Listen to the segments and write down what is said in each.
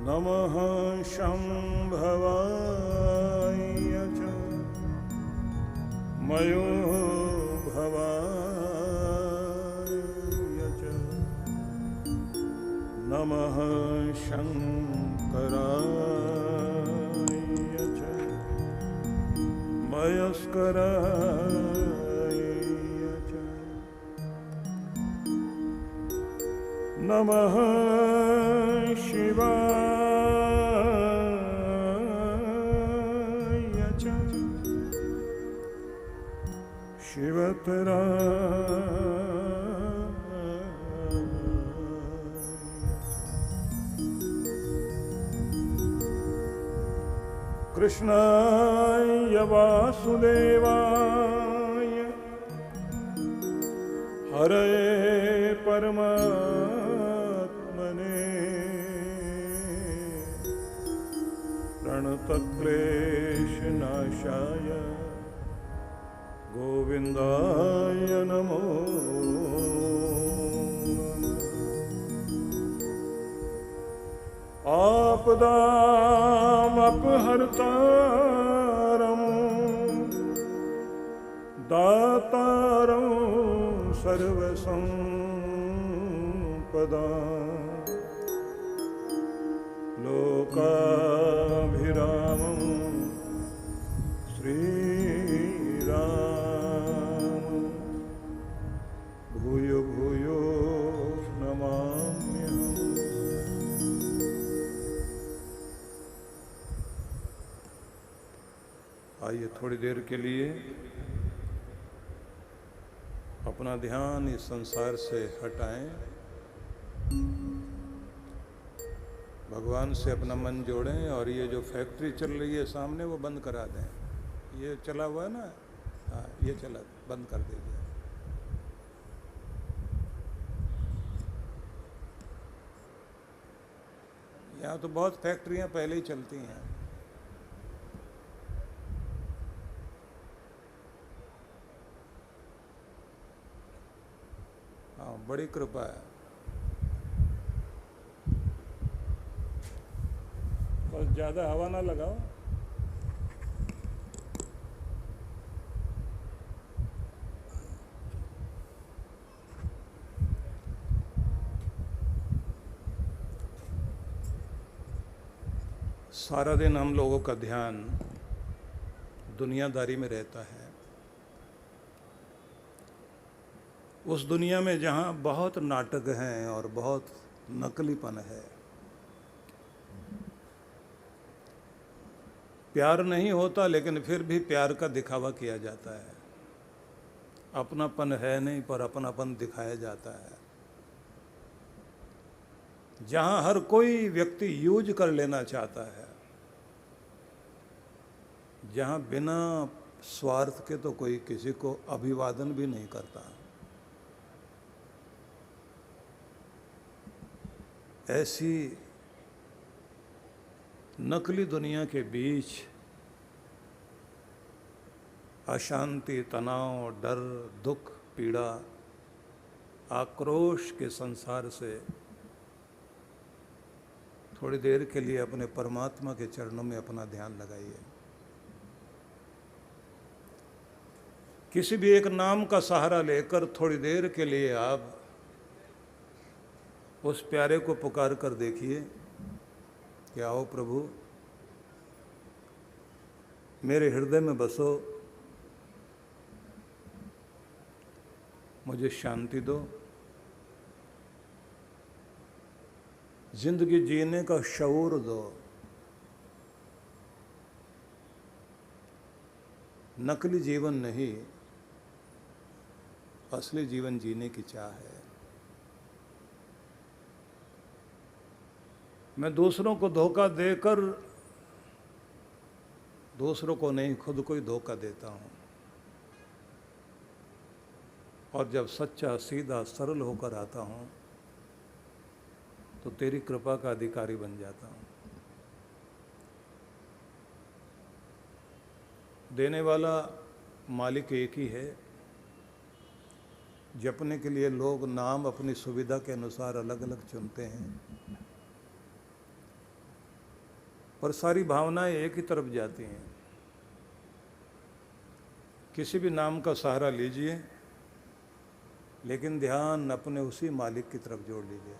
नमः शंभवाय च मयो भवाय च नमः शंकराय च मयस्कराय च नमः शिवाय च शिवतराय कृष्णाय वासुदेवाय हरे परमात्मने प्रणतक्लेशनाशाय गोविन्दाय नमो नमः। आपदामपहर्तारं दातारं सर्वसंपदां लोकाभिरामं श्रीराम भूयो भूयो नमाम्यहम्। आइए थोड़ी देर के लिए अपना ध्यान इस संसार से हटाएं, भगवान से अपना मन जोड़ें और ये जो फैक्ट्री चल रही है सामने वो बंद करा दें। ये चला हुआ है ना, हाँ ये चला, बंद कर दीजिए। यहाँ तो बहुत फैक्ट्रियाँ पहले ही चलती हैं। हाँ बड़ी कृपा है। बस ज़्यादा हवा ना लगाओ। सारा दिन हम लोगों का ध्यान दुनियादारी में रहता है, उस दुनिया में जहाँ बहुत नाटक हैं और बहुत नकलीपन है। प्यार नहीं होता लेकिन फिर भी प्यार का दिखावा किया जाता है। अपनापन है नहीं पर अपनापन दिखाया जाता है। जहाँ हर कोई व्यक्ति यूज कर लेना चाहता है, जहाँ बिना स्वार्थ के तो कोई किसी को अभिवादन भी नहीं करता। ऐसी नकली दुनिया के बीच अशांति, तनाव, डर, दुख, पीड़ा, आक्रोश के संसार से थोड़ी देर के लिए अपने परमात्मा के चरणों में अपना ध्यान लगाइए। किसी भी एक नाम का सहारा लेकर थोड़ी देर के लिए आप उस प्यारे को पुकार कर देखिए कि आओ प्रभु, मेरे हृदय में बसो, मुझे शांति दो, जिंदगी जीने का शऊर दो। नकली जीवन नहीं, असली जीवन जीने की चाह है। मैं दूसरों को धोखा देकर, दूसरों को नहीं खुद को ही धोखा देता हूँ, और जब सच्चा, सीधा, सरल होकर आता हूँ तो तेरी कृपा का अधिकारी बन जाता हूँ। देने वाला मालिक एक ही है। जपने के लिए लोग नाम अपनी सुविधा के अनुसार अलग अलग चुनते हैं। और सारी भावनाएं एक ही तरफ जाती हैं। किसी भी नाम का सहारा लीजिए, लेकिन ध्यान अपने उसी मालिक की तरफ जोड़ लीजिए।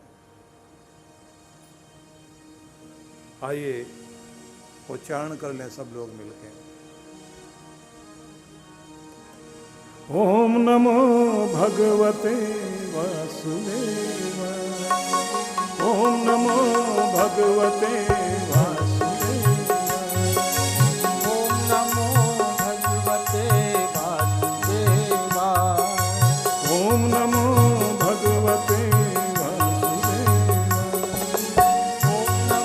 आइए उच्चारण कर लें सब लोग मिलकर। ओम नमो भगवते वासुदेवाय। ओम नमो भगवते वासुदेवाय। ओम नमो भगवते वासुदेवाय। ओम नमो भगवते वासुदेवाय। ओम नमो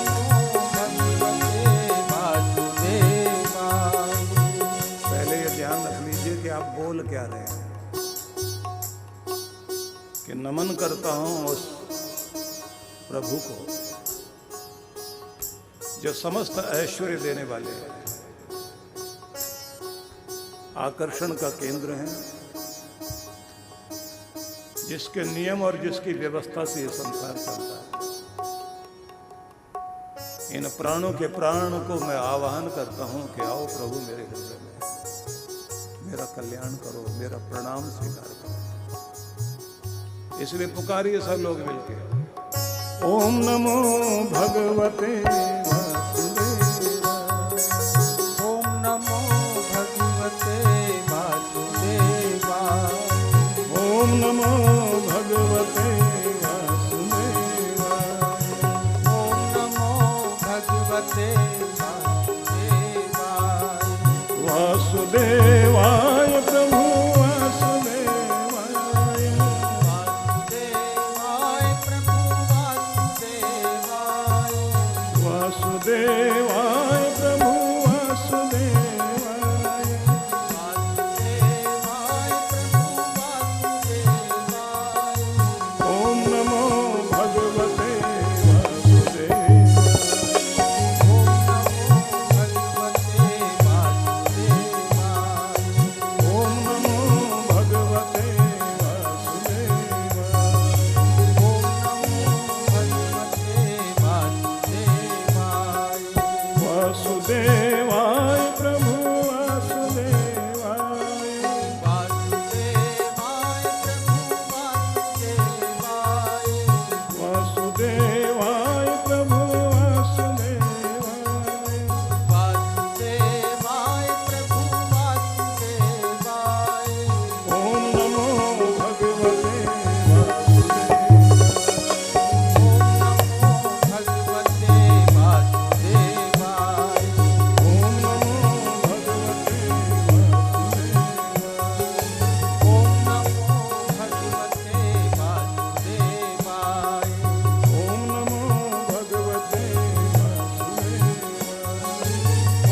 भगवते वासुदेवाय। पहले ये ध्यान रख लीजिए कि आप बोल क्या रहे हैं, कि नमन करता हूं उस प्रभु को जो समस्त ऐश्वर्य देने वाले हैं, आकर्षण का केंद्र है, जिसके नियम और जिसकी व्यवस्था से ये संसार चलता है। इन प्राणों के प्राण को मैं आवाहन करता हूं कि आओ प्रभु मेरे हृदय में, मेरा कल्याण करो, मेरा प्रणाम स्वीकार करो। इसलिए पुकारिए सब लोग मिलके। ओम नमो भगवते वासुदेवाय। ओम नमो भगवते वासुदेवाय। ओम नमो भगवते वासुदेवाय। ओम नमो भगवते वासुदेवाय। वासुदेवाय प्रभु वासुदेवाय। वासुदेवाय प्रभु वासुदेवाय। वासुदेवाय प्रभु वासुदेवाय। वासुदेवाय प्रभु वासुदेवाय। ओम नमो भगवते वासुदेवाय। ओम नमो भगवते वासुदेवाय। ओम नमो भगवते वासुदेवाय। ओम नमो भगवते वासुदेवाय। वासुदेवाय प्रभु वासुदेवाय। वासुदेवाय प्रभु वासुदेवाय। वासुदेवाय प्रभु वासुदेवाय। वासुदेवाय प्रभु वासुदेवाय। ओम नमो भगवते वासुदेवाय। ओम नमो भगवते वासुदेवाय। ओम नमो भगवते वासुदेवाय। ओम नमो भगवते वासुदेवाय।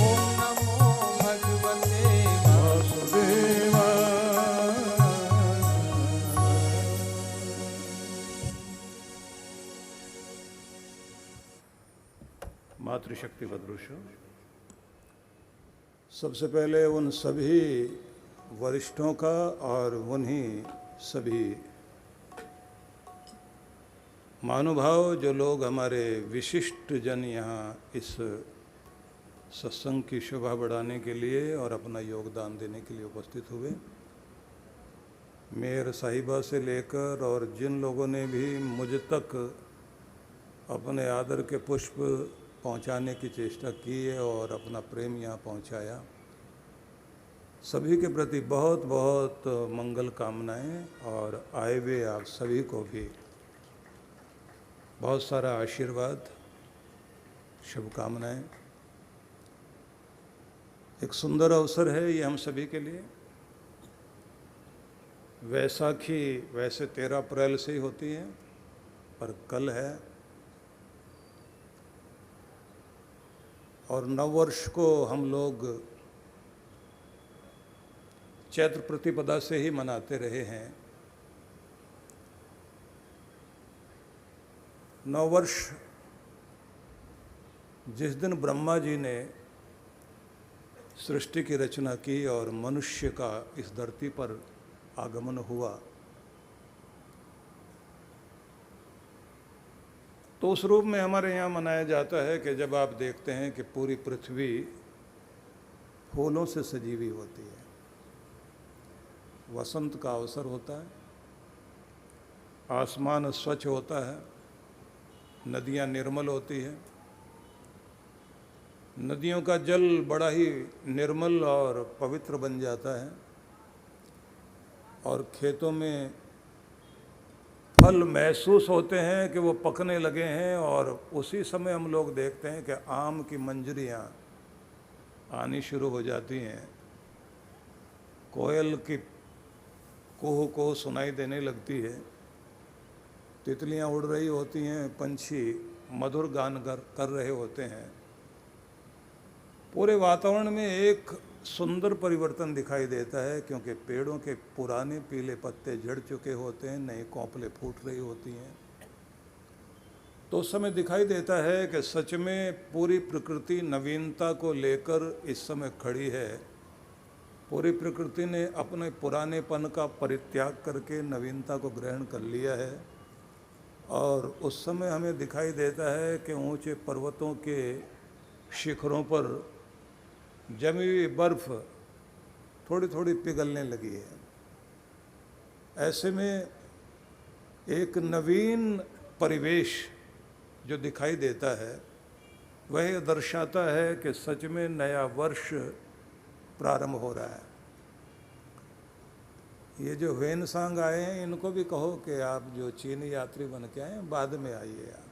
ओम नमो भगवते वासुदेवाय। ओम नमो भगवते मातृशक्ति बदरुषो। सबसे पहले उन सभी वरिष्ठों का और उन्हीं सभी महानुभाव जो लोग हमारे विशिष्ट जन यहाँ इस सत्संग की शोभा बढ़ाने के लिए और अपना योगदान देने के लिए उपस्थित हुए, मेयर साहिबा से लेकर और जिन लोगों ने भी मुझ तक अपने आदर के पुष्प पहुंचाने की चेष्टा की है और अपना प्रेम यहाँ पहुंचाया, सभी के प्रति बहुत बहुत मंगल कामनाएं और आए हुए आप सभी को भी बहुत सारा आशीर्वाद, शुभकामनाएं। एक सुंदर अवसर है ये हम सभी के लिए। वैसाखी वैसे 13 अप्रैल से ही होती है, पर कल है और नववर्ष को हम लोग चैत्र प्रतिपदा से ही मनाते रहे हैं। नववर्ष जिस दिन ब्रह्मा जी ने सृष्टि की रचना की और मनुष्य का इस धरती पर आगमन हुआ, तो उस रूप में हमारे यहाँ मनाया जाता है कि जब आप देखते हैं कि पूरी पृथ्वी फूलों से सजी हुई होती है, वसंत का अवसर होता है, आसमान स्वच्छ होता है, नदियाँ निर्मल होती है, नदियों का जल बड़ा ही निर्मल और पवित्र बन जाता है, और खेतों में फल महसूस होते हैं कि वो पकने लगे हैं, और उसी समय हम लोग देखते हैं कि आम की मंजरियाँ आनी शुरू हो जाती हैं, कोयल की कुहू को सुनाई देने लगती है, तितलियाँ उड़ रही होती हैं, पंछी मधुर गान कर रहे होते हैं। पूरे वातावरण में एक सुंदर परिवर्तन दिखाई देता है, क्योंकि पेड़ों के पुराने पीले पत्ते झड़ चुके होते हैं, नई कोंपलें फूट रही होती हैं। तो उस समय दिखाई देता है कि सच में पूरी प्रकृति नवीनता को लेकर इस समय खड़ी है। पूरी प्रकृति ने अपने पुरानेपन का परित्याग करके नवीनता को ग्रहण कर लिया है, और उस समय हमें दिखाई देता है कि ऊंचे पर्वतों के शिखरों पर जमी हुई बर्फ थोड़ी थोड़ी पिघलने लगी है। ऐसे में एक नवीन परिवेश जो दिखाई देता है वह दर्शाता है कि सच में नया वर्ष प्रारंभ हो रहा है। ये जो वेनसांग आए हैं, इनको भी कहो कि आप जो चीनी यात्री बन के आए हैं, बाद में आइए। आप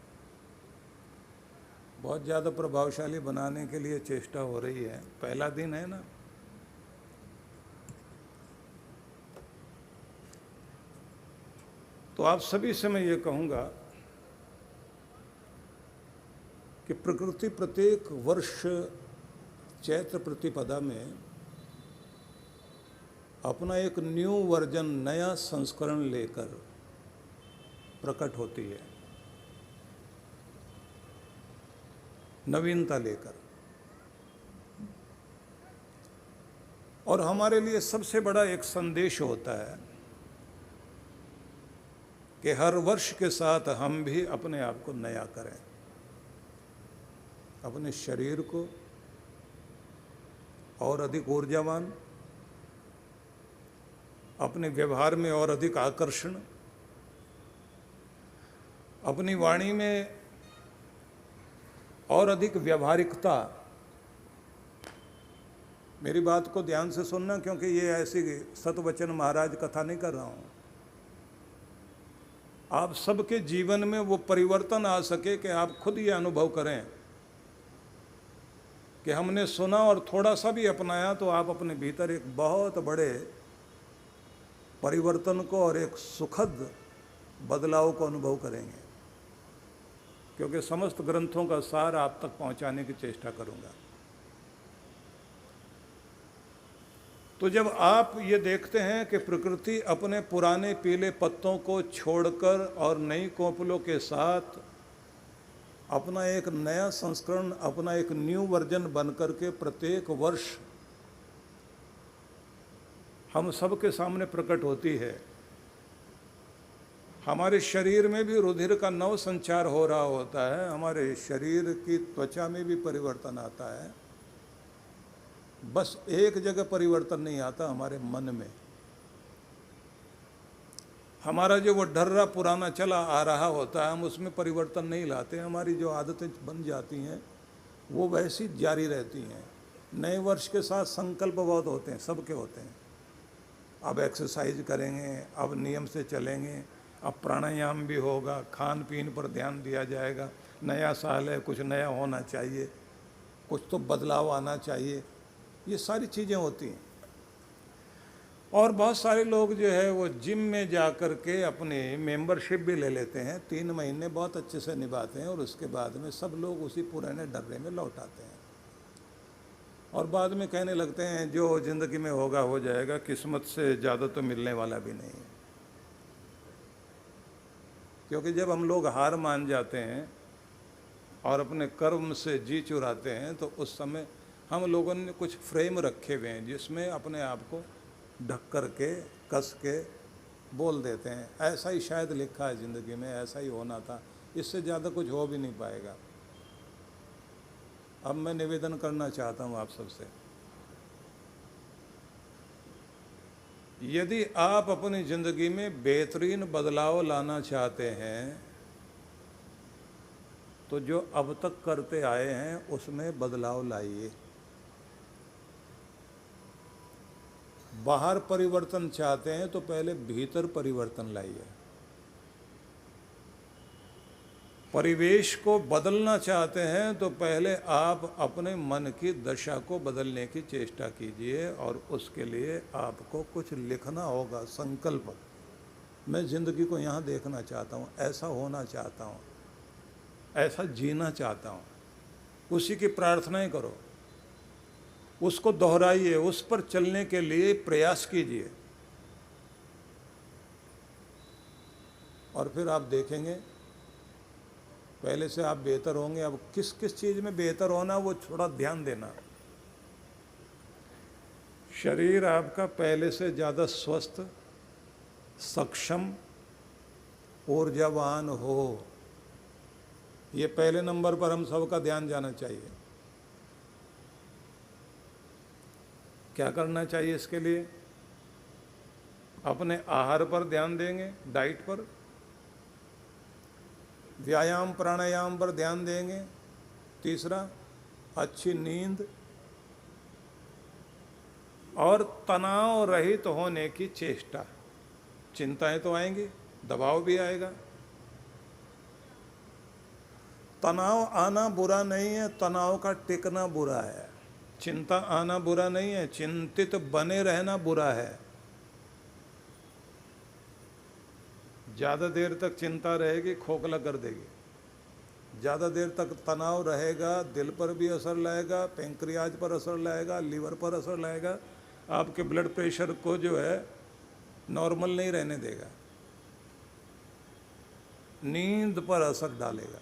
बहुत ज़्यादा प्रभावशाली बनाने के लिए चेष्टा हो रही है, पहला दिन है ना। तो आप सभी से मैं ये कहूँगा कि प्रकृति प्रत्येक वर्ष चैत्र प्रतिपदा में अपना एक न्यू वर्जन, नया संस्करण लेकर प्रकट होती है, नवीनता लेकर। और हमारे लिए सबसे बड़ा एक संदेश होता है कि हर वर्ष के साथ हम भी अपने आप को नया करें, अपने शरीर को और अधिक ऊर्जावान, अपने व्यवहार में और अधिक आकर्षण, अपनी वाणी में और अधिक व्यावहारिकता। मेरी बात को ध्यान से सुनना, क्योंकि ये ऐसी सतवचन महाराज कथा नहीं कर रहा हूँ। आप सबके जीवन में वो परिवर्तन आ सके कि आप खुद ये अनुभव करें कि हमने सुना और थोड़ा सा भी अपनाया तो आप अपने भीतर एक बहुत बड़े परिवर्तन को और एक सुखद बदलाव को अनुभव करेंगे। क्योंकि समस्त ग्रंथों का सार आप तक पहुंचाने की चेष्टा करूंगा। तो जब आप ये देखते हैं कि प्रकृति अपने पुराने पीले पत्तों को छोड़कर और नई कोंपलों के साथ अपना एक नया संस्करण, अपना एक न्यू वर्जन बनकर के प्रत्येक वर्ष हम सबके सामने प्रकट होती है, हमारे शरीर में भी रुधिर का नव संचार हो रहा होता है, हमारे शरीर की त्वचा में भी परिवर्तन आता है। बस एक जगह परिवर्तन नहीं आता, हमारे मन में। हमारा जो वो डर्रा पुराना चला आ रहा होता है, हम उसमें परिवर्तन नहीं लाते। हमारी जो आदतें बन जाती हैं वो वैसी जारी रहती हैं। नए वर्ष के साथ संकल्प बहुत होते हैं, सबके होते हैं। अब एक्सरसाइज करेंगे, अब नियम से चलेंगे, अब प्राणायाम भी होगा, खान पीन पर ध्यान दिया जाएगा। नया साल है, कुछ नया होना चाहिए, कुछ तो बदलाव आना चाहिए, ये सारी चीज़ें होती हैं। और बहुत सारे लोग जो है वो जिम में जा कर के अपनी मेंबरशिप भी ले लेते हैं, 3 महीने बहुत अच्छे से निभाते हैं, और उसके बाद में सब लोग उसी पुराने डर्रे में लौट आते हैं, और बाद में कहने लगते हैं जो ज़िंदगी में होगा हो जाएगा, किस्मत से ज़्यादा तो मिलने वाला भी नहीं है। क्योंकि जब हम लोग हार मान जाते हैं और अपने कर्म से जी चुराते हैं, तो उस समय हम लोगों ने कुछ फ्रेम रखे हुए हैं जिसमें अपने आप को ढक कर के, कस के बोल देते हैं, ऐसा ही शायद लिखा है ज़िंदगी में, ऐसा ही होना था, इससे ज़्यादा कुछ हो भी नहीं पाएगा। अब मैं निवेदन करना चाहता हूँ आप सबसे, यदि आप अपनी ज़िंदगी में बेहतरीन बदलाव लाना चाहते हैं तो जो अब तक करते आए हैं उसमें बदलाव लाइए। बाहर परिवर्तन चाहते हैं तो पहले भीतर परिवर्तन लाइए। परिवेश को बदलना चाहते हैं तो पहले आप अपने मन की दशा को बदलने की चेष्टा कीजिए, और उसके लिए आपको कुछ लिखना होगा। संकल्प, मैं ज़िंदगी को यहाँ देखना चाहता हूँ, ऐसा होना चाहता हूँ, ऐसा जीना चाहता हूँ। उसी की प्रार्थनाएं करो, उसको दोहराइए, उस पर चलने के लिए प्रयास कीजिए, और फिर आप देखेंगे पहले से आप बेहतर होंगे। अब किस किस चीज़ में बेहतर होना वो थोड़ा ध्यान देना। शरीर आपका पहले से ज़्यादा स्वस्थ, सक्षम, ऊर्जावान हो, ये पहले नंबर पर हम सबका ध्यान जाना चाहिए। क्या करना चाहिए इसके लिए? अपने आहार पर ध्यान देंगे, डाइट पर, व्यायाम प्राणायाम पर ध्यान देंगे। तीसरा, अच्छी नींद और तनाव रहित होने की चेष्टा। चिंताएं तो आएंगी, दबाव भी आएगा। तनाव आना बुरा नहीं है, तनाव का टिकना बुरा है। चिंता आना बुरा नहीं है, चिंतित बने रहना बुरा है। ज़्यादा देर तक चिंता रहेगी, खोखला कर देगी। ज़्यादा देर तक तनाव रहेगा, दिल पर भी असर लाएगा, पैंक्रियाज पर असर लाएगा, लीवर पर असर लाएगा, आपके ब्लड प्रेशर को जो है नॉर्मल नहीं रहने देगा, नींद पर असर डालेगा।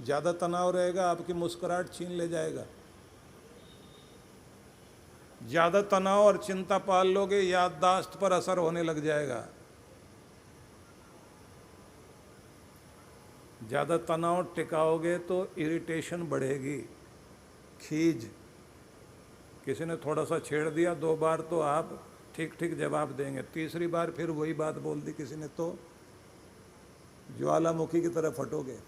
ज़्यादा तनाव रहेगा, आपकी मुस्कुराहट छीन ले जाएगा। ज़्यादा तनाव और चिंता पाल लोगे, याददाश्त पर असर होने लग जाएगा। ज़्यादा तनाव टिकाओगे तो इरिटेशन बढ़ेगी, खीज। किसी ने थोड़ा सा छेड़ दिया 2 बार तो आप ठीक ठीक जवाब देंगे, तीसरी बार फिर वही बात बोल दी किसी ने तो ज्वालामुखी की तरह फटोगे।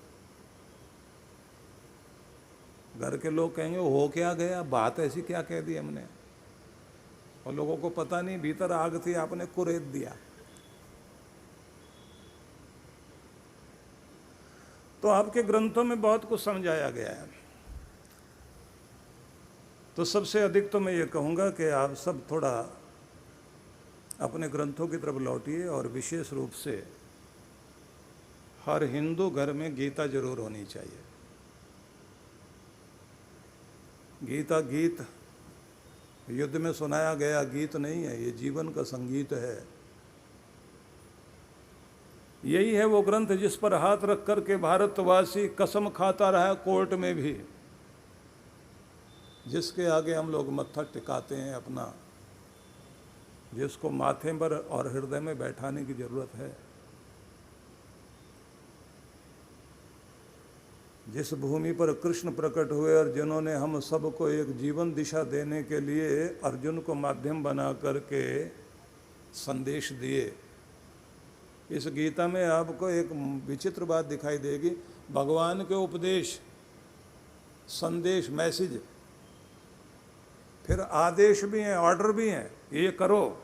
घर के लोग कहेंगे हो क्या गया, बात ऐसी क्या कह दी हमने, और लोगों को पता नहीं भीतर आग थी, आपने कुरेद दिया। तो आपके ग्रंथों में बहुत कुछ समझाया गया है। तो सबसे अधिक तो मैं ये कहूँगा कि आप सब थोड़ा अपने ग्रंथों की तरफ लौटिए, और विशेष रूप से हर हिंदू घर में गीता जरूर होनी चाहिए। गीता गीत युद्ध में सुनाया गया गीत नहीं है, ये जीवन का संगीत है। यही है वो ग्रंथ जिस पर हाथ रख कर के भारतवासी कसम खाता रहा कोर्ट में भी, जिसके आगे हम लोग मत्था टिकाते हैं अपना, जिसको माथे पर और हृदय में बैठाने की जरूरत है। जिस भूमि पर कृष्ण प्रकट हुए और जिन्होंने हम सबको एक जीवन दिशा देने के लिए अर्जुन को माध्यम बना करके संदेश दिए, इस गीता में आपको एक विचित्र बात दिखाई देगी। भगवान के उपदेश, संदेश, मैसेज, फिर आदेश भी हैं, ऑर्डर भी हैं, ये करो।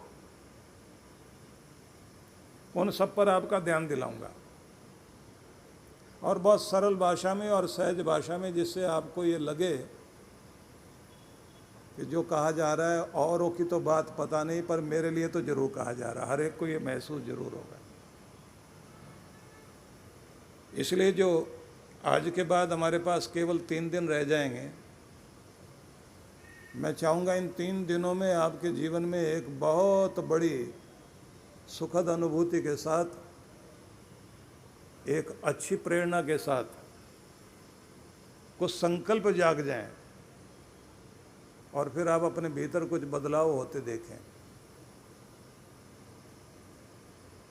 उन सब पर आपका ध्यान दिलाऊंगा, और बहुत सरल भाषा में और सहज भाषा में, जिससे आपको ये लगे कि जो कहा जा रहा है औरों की तो बात पता नहीं, पर मेरे लिए तो जरूर कहा जा रहा है, हर एक को ये महसूस जरूर होगा। इसलिए जो आज के बाद हमारे पास केवल 3 दिन रह जाएंगे, मैं चाहूँगा इन 3 दिनों में आपके जीवन में एक बहुत बड़ी सुखद अनुभूति के साथ, एक अच्छी प्रेरणा के साथ कुछ संकल्प जाग जाएं, और फिर आप अपने भीतर कुछ बदलाव होते देखें।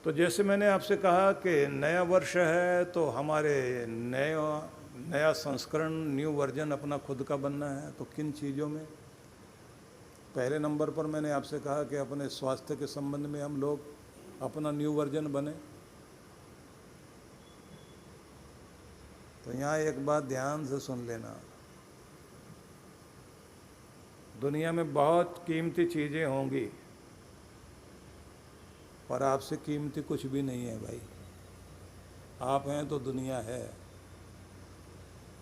तो जैसे मैंने आपसे कहा कि नया वर्ष है तो हमारे नया संस्करण, न्यू वर्जन अपना खुद का बनना है। तो किन चीज़ों में? पहले नंबर पर मैंने आपसे कहा कि अपने स्वास्थ्य के संबंध में हम लोग अपना न्यू वर्जन बने। तो यहाँ एक बात ध्यान से सुन लेना, दुनिया में बहुत कीमती चीज़ें होंगी पर आपसे कीमती कुछ भी नहीं है भाई। आप हैं तो दुनिया है।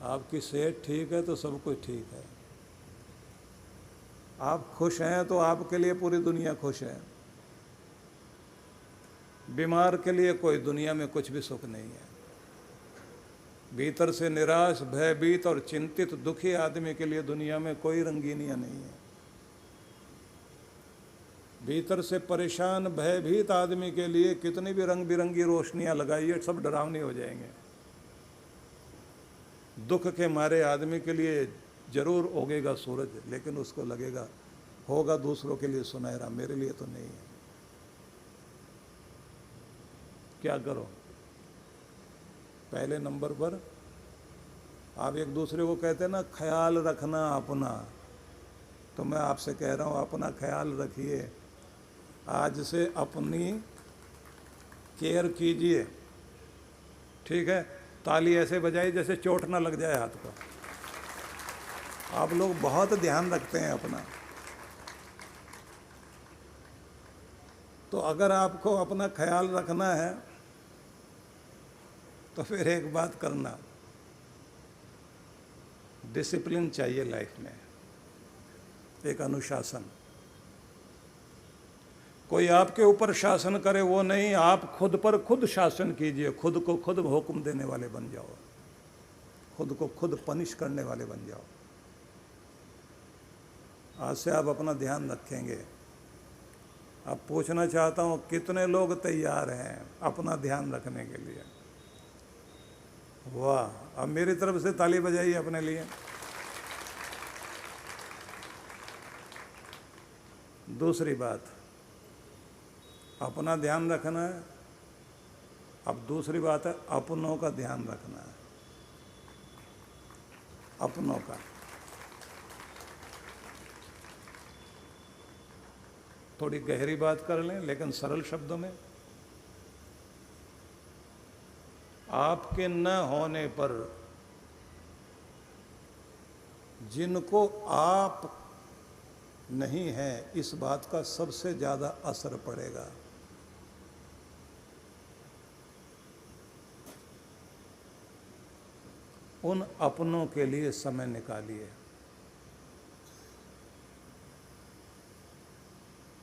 आपकी सेहत ठीक है तो सब कुछ ठीक है। आप खुश हैं तो आपके लिए पूरी दुनिया खुश है। बीमार के लिए कोई दुनिया में कुछ भी सुख नहीं है। भीतर से निराश, भयभीत और चिंतित, दुखी आदमी के लिए दुनिया में कोई रंगीनियां नहीं है। भीतर से परेशान, भयभीत आदमी के लिए कितनी भी रंग बिरंगी रोशनियां लगाइए, सब डरावनी हो जाएंगे। दुख के मारे आदमी के लिए जरूर उगेगा सूरज, लेकिन उसको लगेगा होगा दूसरों के लिए सुनहरा, मेरे लिए तो नहीं है। क्या करो? पहले नंबर पर आप एक दूसरे को कहते हैं ना, ख्याल रखना अपना। तो मैं आपसे कह रहा हूँ, अपना ख्याल रखिए। आज से अपनी केयर कीजिए, ठीक है? ताली ऐसे बजाइए जैसे चोट ना लग जाए हाथ को। आप लोग बहुत ध्यान रखते हैं अपना। तो अगर आपको अपना ख्याल रखना है तो फिर एक बात करना, डिसिप्लिन चाहिए लाइफ में, एक अनुशासन। कोई आपके ऊपर शासन करे वो नहीं, आप खुद पर खुद शासन कीजिए। खुद को खुद हुक्म देने वाले बन जाओ, खुद को खुद पनिश करने वाले बन जाओ। आज से आप अपना ध्यान रखेंगे। अब पूछना चाहता हूँ, कितने लोग तैयार हैं अपना ध्यान रखने के लिए? वाह! अब मेरी तरफ से ताली बजाइए अपने लिए। दूसरी बात, अपना ध्यान रखना है। अब दूसरी बात है, अपनों का ध्यान रखना है। अपनों का थोड़ी गहरी बात कर लें, लेकिन सरल शब्दों में। आपके न होने पर जिनको आप नहीं हैं, इस बात का सबसे ज़्यादा असर पड़ेगा। उन अपनों के लिए समय निकालिए।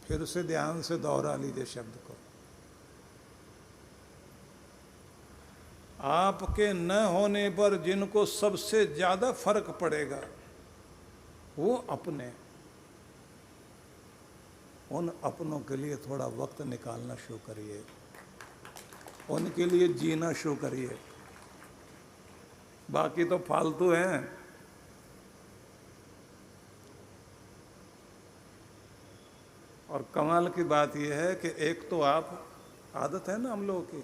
फिर से ध्यान से दोहरा लीजिए शब्द को। आपके न होने पर जिनको सबसे ज़्यादा फर्क पड़ेगा वो अपने। उन अपनों के लिए थोड़ा वक्त निकालना शुरू करिए, उनके लिए जीना शुरू करिए। बाकी तो फालतू हैं। और कमाल की बात यह है कि एक तो आप, आदत है ना हम लोगों की,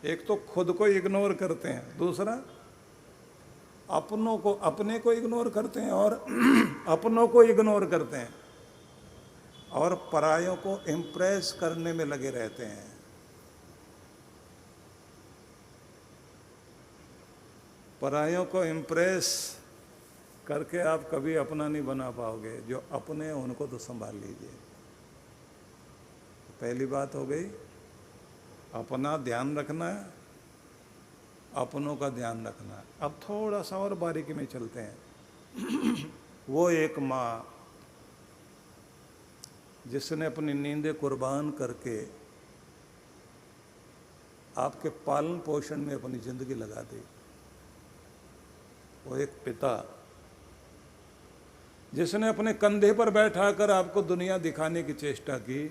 एक तो खुद को इग्नोर करते हैं, दूसरा अपनों को, अपने को इग्नोर करते हैं और अपनों को इग्नोर करते हैं, और परायों को इम्प्रेस करने में लगे रहते हैं। परायों को इम्प्रेस करके आप कभी अपना नहीं बना पाओगे। जो अपने हैं उनको तो संभाल लीजिए। पहली बात हो गई, अपना ध्यान रखना है, अपनों का ध्यान रखना है। अब थोड़ा सा और बारीकी में चलते हैं। वो एक माँ जिसने अपनी नींदें कुर्बान करके आपके पालन पोषण में अपनी जिंदगी लगा दी। वो एक पिता जिसने अपने कंधे पर बैठाकर आपको दुनिया दिखाने की चेष्टा की,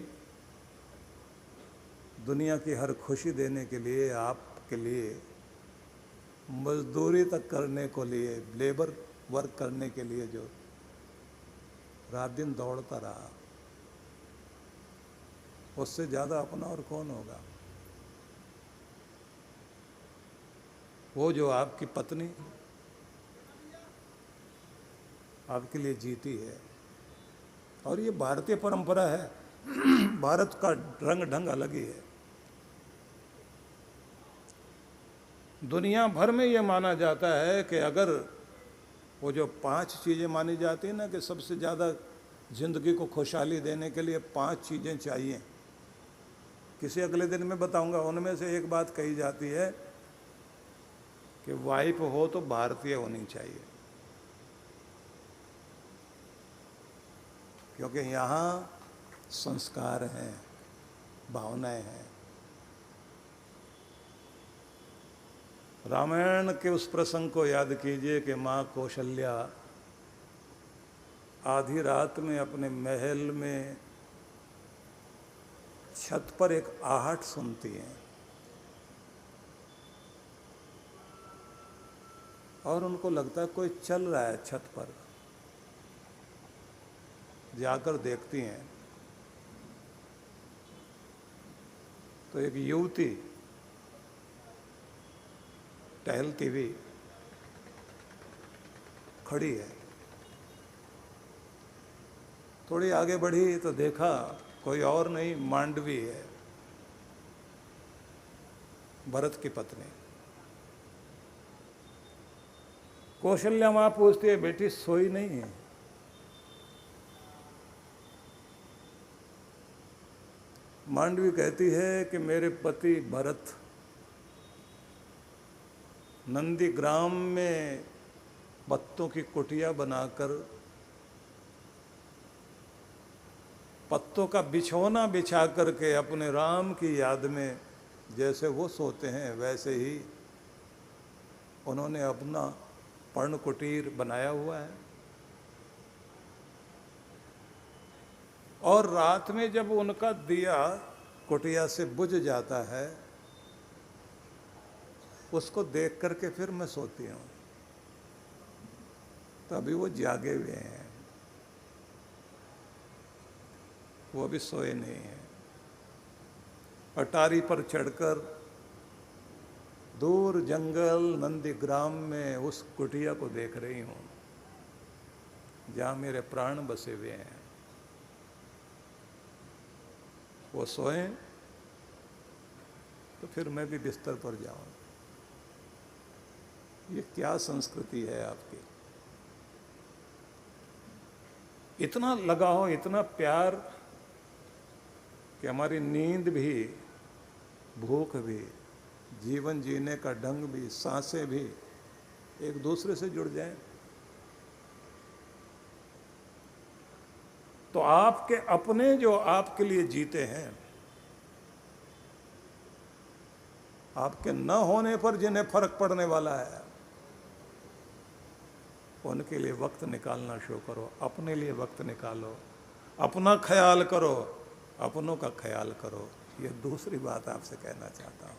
दुनिया की हर खुशी देने के लिए, आपके लिए मजदूरी तक करने को लिए, लेबर वर्क करने के लिए जो रात दिन दौड़ता रहा, उससे ज़्यादा अपना और कौन होगा। वो जो आपकी पत्नी आपके लिए जीती है, और ये भारतीय परंपरा है। भारत का रंग ढंग अलग ही है। दुनिया भर में ये माना जाता है कि अगर वो जो 5 चीज़ें मानी जाती हैं ना कि सबसे ज़्यादा ज़िंदगी को खुशहाली देने के लिए 5 चीज़ें चाहिए, किसी अगले दिन में बताऊंगा। उनमें से एक बात कही जाती है कि वाइफ हो तो भारतीय होनी चाहिए, क्योंकि यहाँ संस्कार हैं, भावनाएं हैं। रामायण के उस प्रसंग को याद कीजिए कि माँ कौशल्या आधी रात में अपने महल में छत पर एक आहट सुनती हैं और उनको लगता है कोई चल रहा है छत पर। जाकर देखती हैं तो एक युवती टहलती हुई खड़ी है। थोड़ी आगे बढ़ी तो देखा कोई और नहीं, मांडवी है, भरत की पत्नी। कौशल्या माँ पूछती है, बेटी सोई नहीं है? मांडवी कहती है कि मेरे पति भरत नंदीग्राम में पत्तों की कुटिया बनाकर पत्तों का बिछौना बिछा करके अपने राम की याद में जैसे वो सोते हैं वैसे ही उन्होंने अपना पर्ण कुटीर बनाया हुआ है। और रात में जब उनका दिया कुटिया से बुझ जाता है, उसको देख करके फिर मैं सोती हूँ। तो अभी वो जागे हुए हैं, वो अभी सोए नहीं हैं। अटारी पर चढ़कर दूर जंगल नंदीग्राम में उस कुटिया को देख रही हूँ जहाँ मेरे प्राण बसे हुए हैं। वो सोएं तो फिर मैं भी बिस्तर पर जाऊं। ये क्या संस्कृति है आपकी? इतना लगाव, इतना प्यार कि हमारी नींद भी, भूख भी, जीवन जीने का ढंग भी, सांसें भी एक दूसरे से जुड़ जाएं। तो आपके अपने जो आपके लिए जीते हैं, आपके न होने पर जिन्हें फर्क पड़ने वाला है, उनके लिए वक्त निकालना शुरू करो। अपने लिए वक्त निकालो, अपना ख्याल करो, अपनों का ख्याल करो। ये दूसरी बात आपसे कहना चाहता हूं।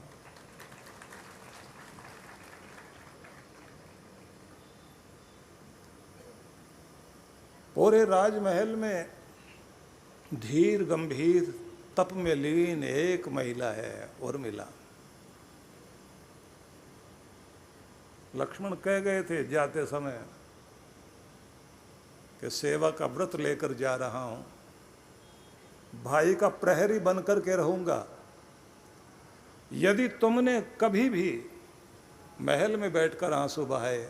पूरे राजमहल में धीर गंभीर तप में लीन एक महिला है, उर्मिला। लक्ष्मण कह गए थे जाते समय कि सेवा का व्रत लेकर जा रहा हूं, भाई का प्रहरी बनकर के रहूंगा। यदि तुमने कभी भी महल में बैठकर आंसू बहाए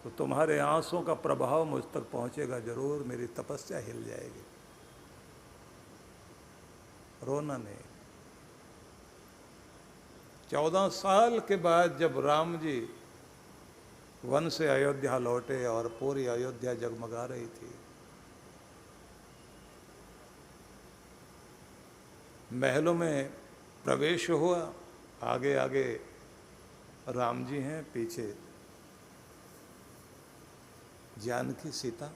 तो तुम्हारे आंसुओं का प्रभाव मुझ तक पहुंचेगा जरूर, मेरी तपस्या हिल जाएगी। रोना नहीं। 14 साल के बाद जब राम जी वन से अयोध्या लौटे और पूरी अयोध्या जगमगा रही थी, महलों में प्रवेश हुआ, आगे आगे राम जी हैं, पीछे जानकी सीता,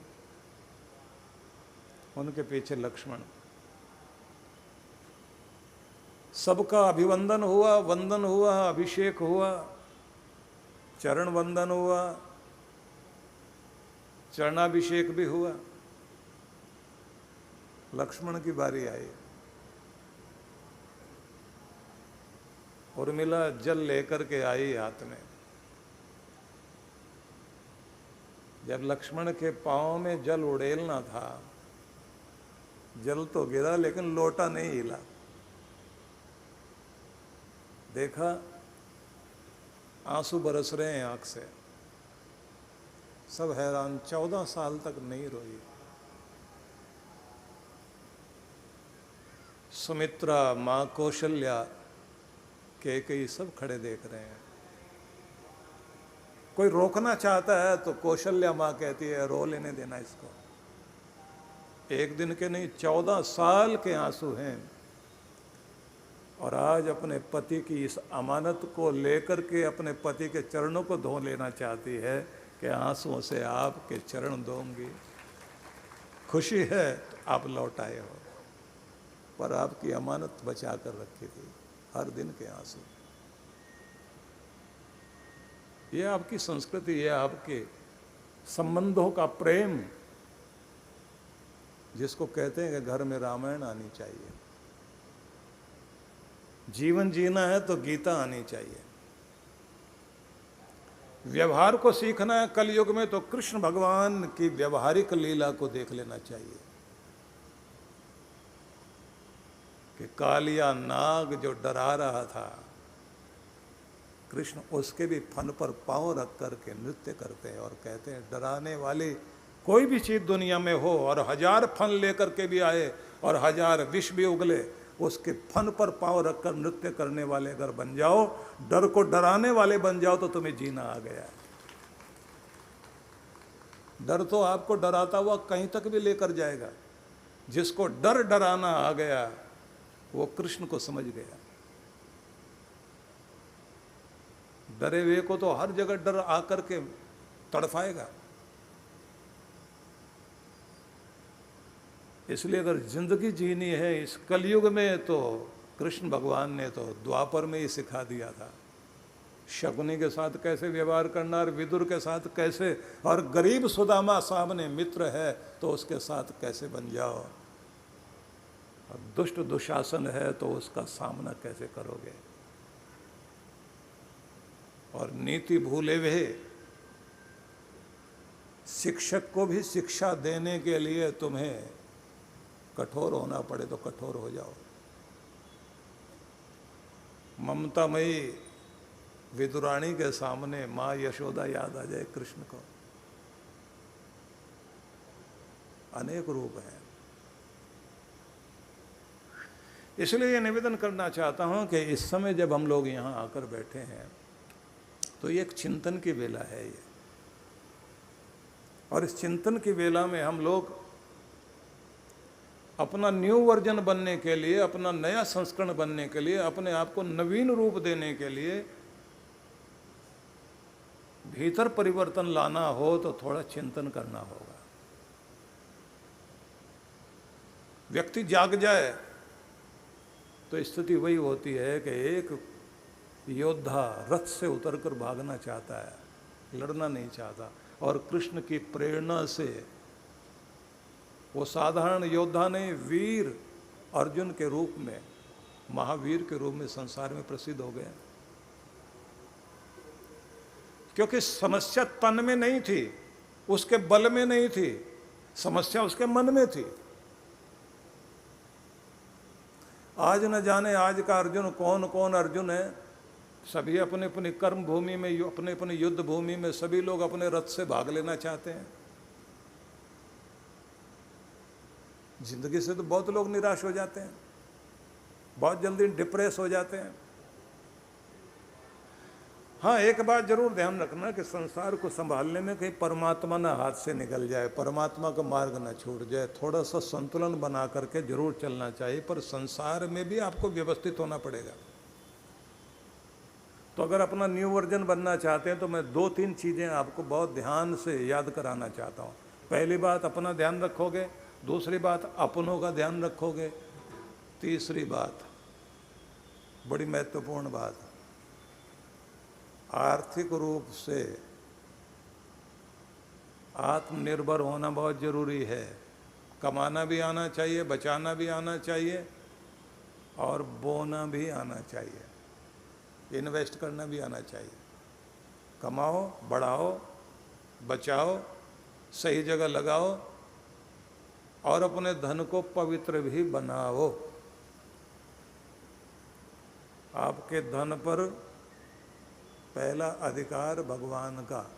उनके पीछे लक्ष्मण। सबका अभिवंदन हुआ, वंदन हुआ, अभिषेक हुआ, चरण वंदन हुआ, चरणाभिषेक भी हुआ। लक्ष्मण की बारी आई। उर्मिला जल लेकर के आई हाथ में। जब लक्ष्मण के पांव में जल उड़ेलना था, जल तो गिरा लेकिन लोटा नहीं हिला। देखा आंसू बरस रहे हैं आंख से। सब हैरान, 14 साल तक नहीं रोई। सुमित्रा, माँ कौशल्या, कैकेयी सब खड़े देख रहे हैं। कोई रोकना चाहता है तो कौशल्या माँ कहती है रो लेने देना इसको। एक दिन के नहीं, 14 साल के आंसू हैं। और आज अपने पति की इस अमानत को लेकर के अपने पति के चरणों को धो लेना चाहती है कि आंसुओं से आपके चरण धोऊंगी। खुशी है तो आप लौट आए हो, पर आपकी अमानत बचा कर रखी थी, हर दिन के आंसू। ये आपकी संस्कृति, ये आपके संबंधों का प्रेम, जिसको कहते हैं कि घर में रामायण आनी चाहिए। जीवन जीना है तो गीता आनी चाहिए। व्यवहार को सीखना है कलयुग में तो कृष्ण भगवान की व्यवहारिक लीला को देख लेना चाहिए कि कालिया नाग जो डरा रहा था, कृष्ण उसके भी फन पर पांव रख करके नृत्य करते हैं और कहते हैं डराने वाली कोई भी चीज दुनिया में हो और 1000 फन लेकर के भी आए और 1000 विष भी उगले, उसके फन पर पांव रखकर नृत्य करने वाले अगर बन जाओ, डर को डराने वाले बन जाओ, तो तुम्हें जीना आ गया है। डर तो आपको डराता हुआ कहीं तक भी लेकर जाएगा। जिसको डर डराना आ गया वो कृष्ण को समझ गया। डरे हुए को तो हर जगह डर आकर के तड़फाएगा। इसलिए अगर जिंदगी जीनी है इस कलयुग में तो कृष्ण भगवान ने तो द्वापर में ही सिखा दिया था। शकुनी के साथ कैसे व्यवहार करना और विदुर के साथ कैसे, और गरीब सुदामा सामने मित्र है तो उसके साथ कैसे बन जाओ, और दुष्ट दुशासन है तो उसका सामना कैसे करोगे। और नीति भूले हुए शिक्षक को भी शिक्षा देने के लिए तुम्हें कठोर होना पड़े तो कठोर हो जाओ। ममतामयी विदुरानी के सामने माँ यशोदा याद आ जाए कृष्ण को। अनेक रूप हैं। इसलिए ये निवेदन करना चाहता हूं कि इस समय जब हम लोग यहाँ आकर बैठे हैं तो ये एक चिंतन की वेला है ये। और इस चिंतन की वेला में हम लोग अपना न्यू वर्जन बनने के लिए, अपना नया संस्करण बनने के लिए, अपने आप को नवीन रूप देने के लिए भीतर परिवर्तन लाना हो तो थोड़ा चिंतन करना होगा। व्यक्ति जाग जाए तो स्थिति वही होती है कि एक योद्धा रथ से उतरकर भागना चाहता है, लड़ना नहीं चाहता, और कृष्ण की प्रेरणा से वो साधारण योद्धा नहीं, वीर अर्जुन के रूप में, महावीर के रूप में संसार में प्रसिद्ध हो गया। क्योंकि समस्या तन में नहीं थी, उसके बल में नहीं थी, समस्या उसके मन में थी। आज न जाने आज का अर्जुन कौन कौन अर्जुन है। सभी अपने अपनी कर्म भूमि में, अपने अपने युद्ध भूमि में सभी लोग अपने रथ से भाग लेना चाहते हैं। जिंदगी से तो बहुत लोग निराश हो जाते हैं, बहुत जल्दी डिप्रेस हो जाते हैं। हाँ, एक बात जरूर ध्यान रखना कि संसार को संभालने में कहीं परमात्मा ना हाथ से निकल जाए, परमात्मा का मार्ग ना छूट जाए। थोड़ा सा संतुलन बना करके जरूर चलना चाहिए, पर संसार में भी आपको व्यवस्थित होना पड़ेगा। तो अगर अपना न्यू वर्जन बनना चाहते हैं तो मैं 2-3 चीज़ें आपको बहुत ध्यान से याद कराना चाहता हूँ। पहली बात, अपना ध्यान रखोगे। दूसरी बात, अपनों का ध्यान रखोगे। तीसरी बात, बड़ी महत्वपूर्ण बात, आर्थिक रूप से आत्मनिर्भर होना बहुत जरूरी है। कमाना भी आना चाहिए, बचाना भी आना चाहिए और बोना भी आना चाहिए। इन्वेस्ट करना भी आना चाहिए। कमाओ, बढ़ाओ, बचाओ, सही जगह लगाओ और अपने धन को पवित्र भी बनाओ। आपके धन पर पहला अधिकार भगवान का।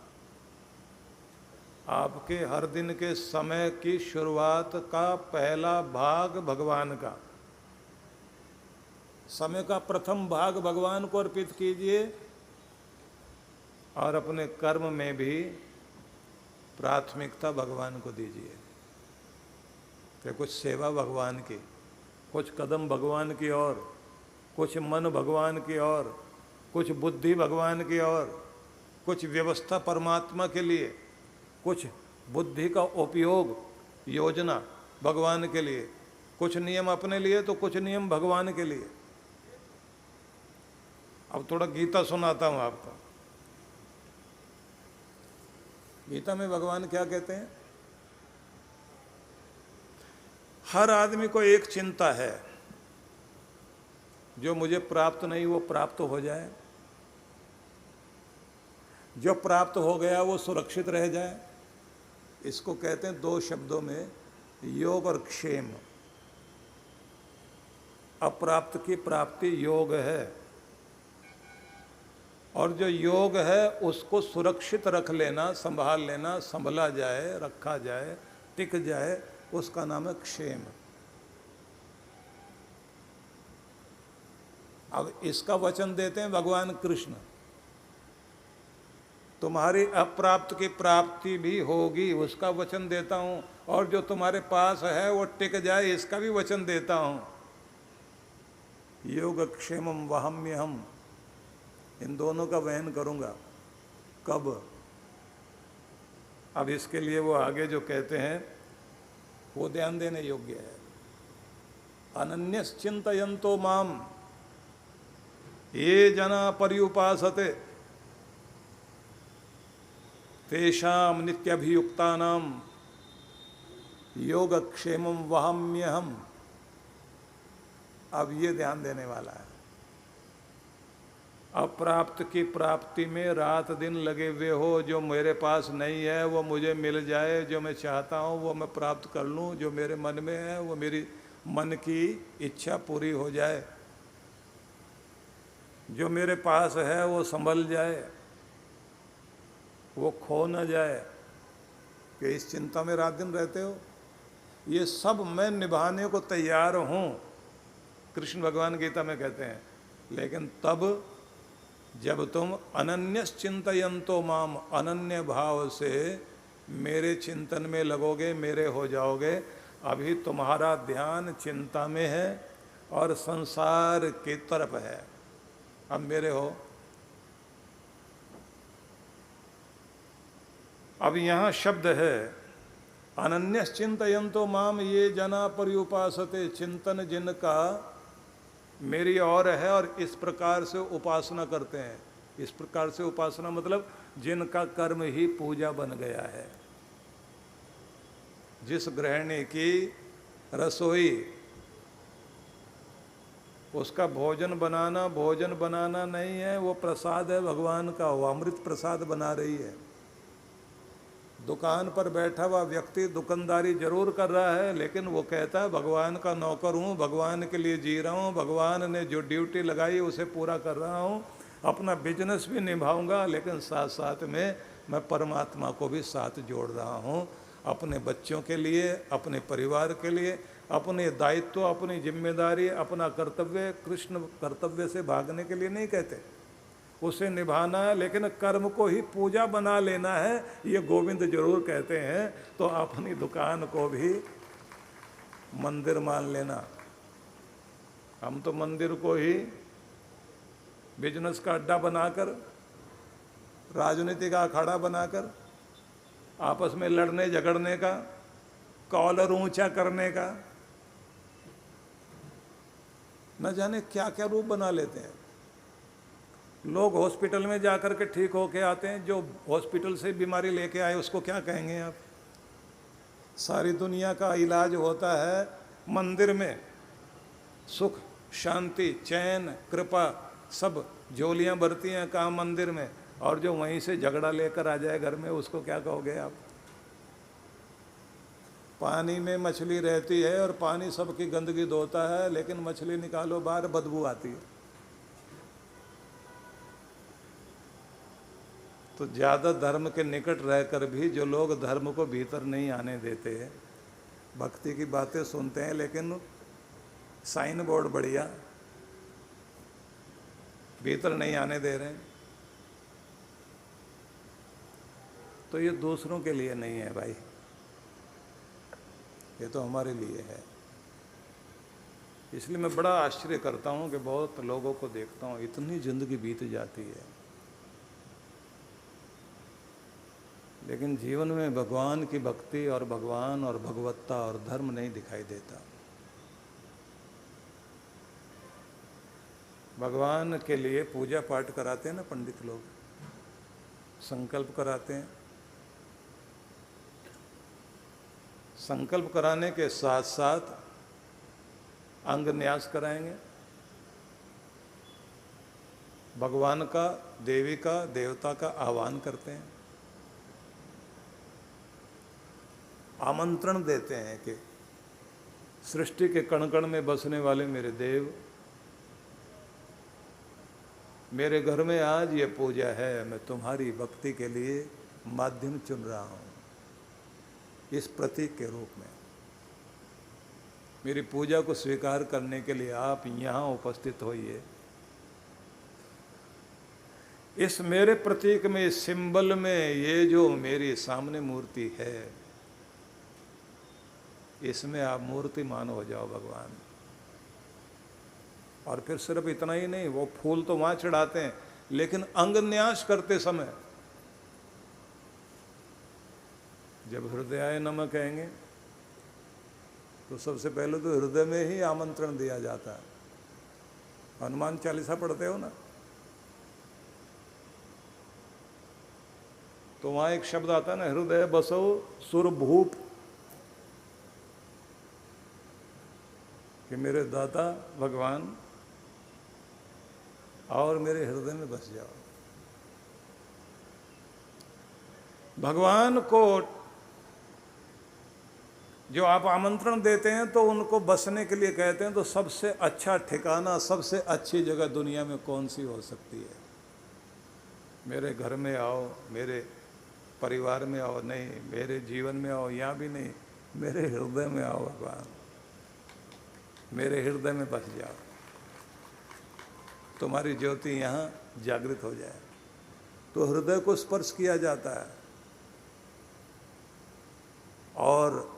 आपके हर दिन के समय की शुरुआत का पहला भाग भगवान का। समय का प्रथम भाग भगवान को अर्पित कीजिए और अपने कर्म में भी प्राथमिकता भगवान को दीजिए। कि कुछ सेवा भगवान की, कुछ कदम भगवान की ओर, कुछ मन भगवान की ओर, कुछ बुद्धि भगवान की ओर, कुछ व्यवस्था परमात्मा के लिए, कुछ बुद्धि का उपयोग योजना भगवान के लिए, कुछ नियम अपने लिए तो कुछ नियम भगवान के लिए। अब थोड़ा गीता सुनाता हूं आपको। गीता में भगवान क्या कहते हैं? हर आदमी को एक चिंता है, जो मुझे प्राप्त नहीं वो प्राप्त हो जाए, जो प्राप्त हो गया वो सुरक्षित रह जाए। इसको कहते हैं दो शब्दों में योग और क्षेम। अप्राप्त की प्राप्ति योग है और जो योग है उसको सुरक्षित रख लेना, संभाल लेना, संभला जाए, रखा जाए, टिक जाए, उसका नाम है क्षेम। अब इसका वचन देते हैं भगवान कृष्ण, तुम्हारी अप्राप्त की प्राप्ति भी होगी, उसका वचन देता हूं, और जो तुम्हारे पास है वो टिक जाए, इसका भी वचन देता हूं। योगक्षेमम वहाम्यहम, इन दोनों का वहन करूंगा। कब? अब इसके लिए वो आगे जो कहते हैं वो ध्यान देने योग्य है। अनन्यश्चिन्तयन्तो माम ये जना पर्युपासते तेषां नित्यभियुक्तानां योगक्षेमं वहाम्यहम्। अब ये ध्यान देने वाला है। अप्राप्त की प्राप्ति में रात दिन लगे हुए हो, जो मेरे पास नहीं है वो मुझे मिल जाए, जो मैं चाहता हूँ वो मैं प्राप्त कर लूँ, जो मेरे मन में है वो मेरी मन की इच्छा पूरी हो जाए, जो मेरे पास है वो संभल जाए, वो खो न जाए। कि इस चिंता में रात दिन रहते हो, ये सब मैं निभाने को तैयार हूँ, कृष्ण भगवान गीता में कहते हैं। लेकिन तब जब तुम अनन्यश्चिन्तयन्तो माम, अनन्य भाव से मेरे चिंतन में लगोगे, मेरे हो जाओगे। अभी तुम्हारा ध्यान चिंता में है और संसार की तरफ है। अब मेरे हो। अब यहाँ शब्द है अनन्यश्चिन्तयन्तो माम ये जना पर्युपासते, चिंतन जिनका मेरी और है और इस प्रकार से उपासना करते हैं। इस प्रकार से उपासना मतलब जिनका कर्म ही पूजा बन गया है। जिस गृहिणी की रसोई, उसका भोजन बनाना नहीं है, वो प्रसाद है भगवान का, वो अमृत प्रसाद बना रही है। दुकान पर बैठा हुआ व्यक्ति दुकानदारी जरूर कर रहा है, लेकिन वो कहता है भगवान का नौकर हूँ, भगवान के लिए जी रहा हूँ, भगवान ने जो ड्यूटी लगाई उसे पूरा कर रहा हूँ, अपना बिजनेस भी निभाऊंगा, लेकिन साथ साथ में मैं परमात्मा को भी साथ जोड़ रहा हूँ। अपने बच्चों के लिए, अपने परिवार के लिए, अपने दायित्व, अपनी जिम्मेदारी, अपना कर्तव्य, कृष्ण कर्तव्य से भागने के लिए नहीं कहते, उसे निभाना है, लेकिन कर्म को ही पूजा बना लेना है, ये गोविंद जरूर कहते हैं। तो अपनी दुकान को भी मंदिर मान लेना। हम तो मंदिर को ही बिजनेस का अड्डा बनाकर, राजनीति का अखाड़ा बनाकर, आपस में लड़ने झगड़ने का, कॉलर ऊंचा करने का, न जाने क्या क्या रूप बना लेते हैं। लोग हॉस्पिटल में जाकर के ठीक होके आते हैं, जो हॉस्पिटल से बीमारी लेके आए उसको क्या कहेंगे आप? सारी दुनिया का इलाज होता है मंदिर में। सुख, शांति, चैन, कृपा सब झोलियाँ भरती हैं कहाँ मंदिर में, और जो वहीं से झगड़ा लेकर आ जाए घर में, उसको क्या कहोगे आप? पानी में मछली रहती है और पानी सबकी गंदगी धोता है, लेकिन मछली निकालो बाहर बदबू आती है। तो ज़्यादा धर्म के निकट रहकर भी जो लोग धर्म को भीतर नहीं आने देते हैं, भक्ति की बातें सुनते हैं लेकिन साइन बोर्ड बढ़िया, भीतर नहीं आने दे रहे हैं, तो ये दूसरों के लिए नहीं है भाई, ये तो हमारे लिए है। इसलिए मैं बड़ा आश्चर्य करता हूँ कि बहुत लोगों को देखता हूँ, इतनी जिंदगी बीत जाती है, लेकिन जीवन में भगवान की भक्ति और भगवान और भगवत्ता और धर्म नहीं दिखाई देता। भगवान के लिए पूजा पाठ कराते हैं ना पंडित लोग, संकल्प कराते हैं। संकल्प कराने के साथ साथ अंग न्यास कराएंगे, भगवान का, देवी का, देवता का आह्वान करते हैं, आमंत्रण देते हैं कि सृष्टि के कण कण में बसने वाले मेरे देव, मेरे घर में आज ये पूजा है, मैं तुम्हारी भक्ति के लिए माध्यम चुन रहा हूँ, इस प्रतीक के रूप में मेरी पूजा को स्वीकार करने के लिए आप यहाँ उपस्थित होइए। इस मेरे प्रतीक में, इस सिंबल में, ये जो मेरी सामने मूर्ति है, इसमें आप मूर्तिमान हो जाओ भगवान। और फिर सिर्फ इतना ही नहीं, वो फूल तो वहाँ चढ़ाते हैं, लेकिन अंग न्यास करते समय जब हृदयाय नमः कहेंगे तो सबसे पहले तो हृदय में ही आमंत्रण दिया जाता है। हनुमान चालीसा पढ़ते हो ना, तो वहाँ एक शब्द आता है ना, हृदय बसो सुरभूप, कि मेरे दाता भगवान और मेरे हृदय में बस जाओ। भगवान को जो आप आमंत्रण देते हैं तो उनको बसने के लिए कहते हैं, तो सबसे अच्छा ठिकाना, सबसे अच्छी जगह दुनिया में कौन सी हो सकती है? मेरे घर में आओ, मेरे परिवार में आओ, नहीं मेरे जीवन में आओ, यहाँ भी नहीं, मेरे हृदय में आओ भगवान, मेरे हृदय में बस जाओ, तुम्हारी ज्योति यहाँ जागृत हो जाए। तो हृदय को स्पर्श किया जाता है। और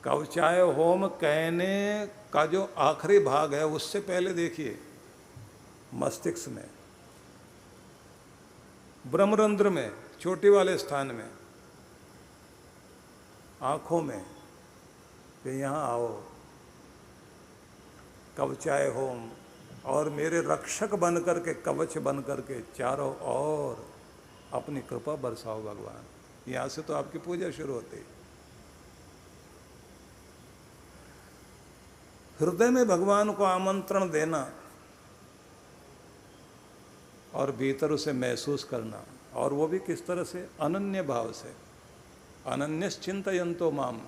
कवचाय होम कहने का जो आखिरी भाग है, उससे पहले देखिए मस्तिष्क में, ब्रह्मरंध्र में, चोटी वाले स्थान में, आँखों में, कि यहाँ आओ कवचाय होम, और मेरे रक्षक बन करके, कवच बन करके चारों ओर अपनी कृपा बरसाओ भगवान। यहाँ से तो आपकी पूजा शुरू होती है। हृदय में भगवान को आमंत्रण देना और भीतर उसे महसूस करना, और वो भी किस तरह से? अनन्य भाव से। अनन्यश्चिंतयन्तो माम,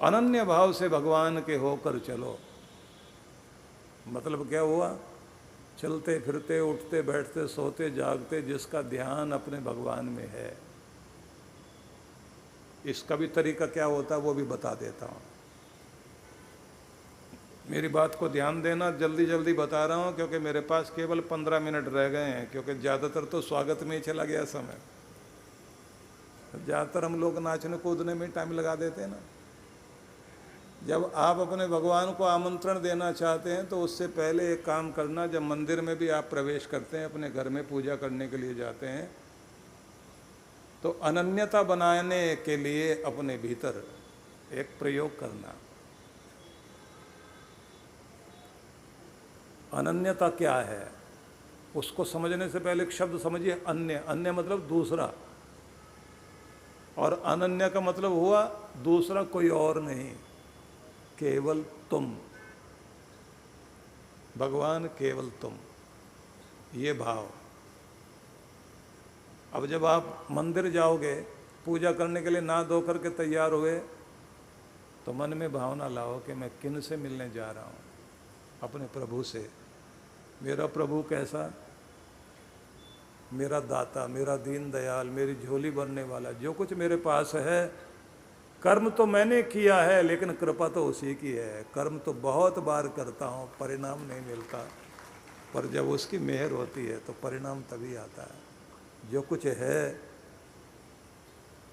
अनन्य भाव से भगवान के होकर चलो। मतलब क्या हुआ? चलते फिरते, उठते बैठते, सोते जागते, जिसका ध्यान अपने भगवान में है। इसका भी तरीका क्या होता है वो भी बता देता हूँ। मेरी बात को ध्यान देना, जल्दी जल्दी बता रहा हूँ क्योंकि मेरे पास केवल 15 मिनट रह गए हैं, क्योंकि ज़्यादातर तो स्वागत में ही चला गया समय। ज़्यादातर हम लोग नाचने कूदने में टाइम लगा देते हैं ना। जब आप अपने भगवान को आमंत्रण देना चाहते हैं तो उससे पहले एक काम करना, जब मंदिर में भी आप प्रवेश करते हैं, अपने घर में पूजा करने के लिए जाते हैं, तो अनन्यता बनाने के लिए अपने भीतर एक प्रयोग करना। अनन्यता क्या है उसको समझने से पहले एक शब्द समझिए, अन्य। अन्य मतलब दूसरा, और अनन्य का मतलब हुआ दूसरा कोई और नहीं, केवल तुम। भगवान केवल तुम, ये भाव। अब जब आप मंदिर जाओगे, पूजा करने के लिए नहा धो करके तैयार हुए, तो मन में भावना लाओ कि मैं किन से मिलने जा रहा हूँ, अपने प्रभु से। मेरा प्रभु कैसा? मेरा दाता, मेरा दीन दयाल, मेरी झोली भरने वाला। जो कुछ मेरे पास है, कर्म तो मैंने किया है लेकिन कृपा तो उसी की है। कर्म तो बहुत बार करता हूँ, परिणाम नहीं मिलता, पर जब उसकी मेहर होती है तो परिणाम तभी आता है। जो कुछ है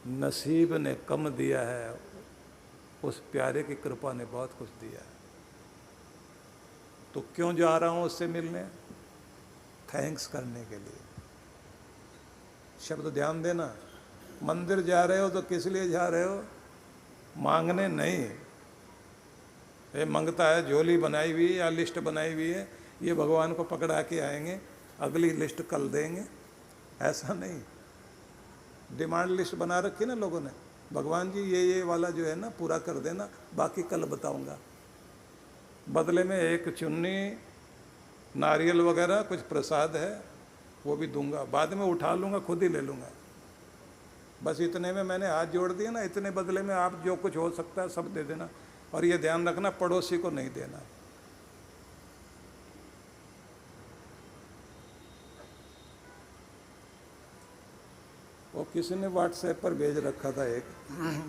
नसीब ने कम दिया है, उस प्यारे की कृपा ने बहुत कुछ दिया है। तो क्यों जा रहा हूँ उससे मिलने? थैंक्स करने के लिए। शब्द ध्यान देना। मंदिर जा रहे हो तो किस लिए जा रहे हो? मांगने नहीं। ये मांगता है, झोली बनाई हुई या लिस्ट बनाई हुई है, ये भगवान को पकड़ा के आएंगे, अगली लिस्ट कल देंगे, ऐसा नहीं। डिमांड लिस्ट बना रखी ना लोगों ने, भगवान जी ये वाला जो है ना पूरा कर देना, बाकी कल बताऊंगा। बदले में एक चुन्नी, नारियल वगैरह कुछ प्रसाद है वो भी दूंगा, बाद में उठा लूँगा, खुद ही ले लूँगा। बस इतने में मैंने हाथ जोड़ दिया ना, इतने बदले में आप जो कुछ हो सकता है सब दे देना। और ये ध्यान रखना, पड़ोसी को नहीं देना। वो किसी ने व्हाट्सएप पर भेज रखा था एक,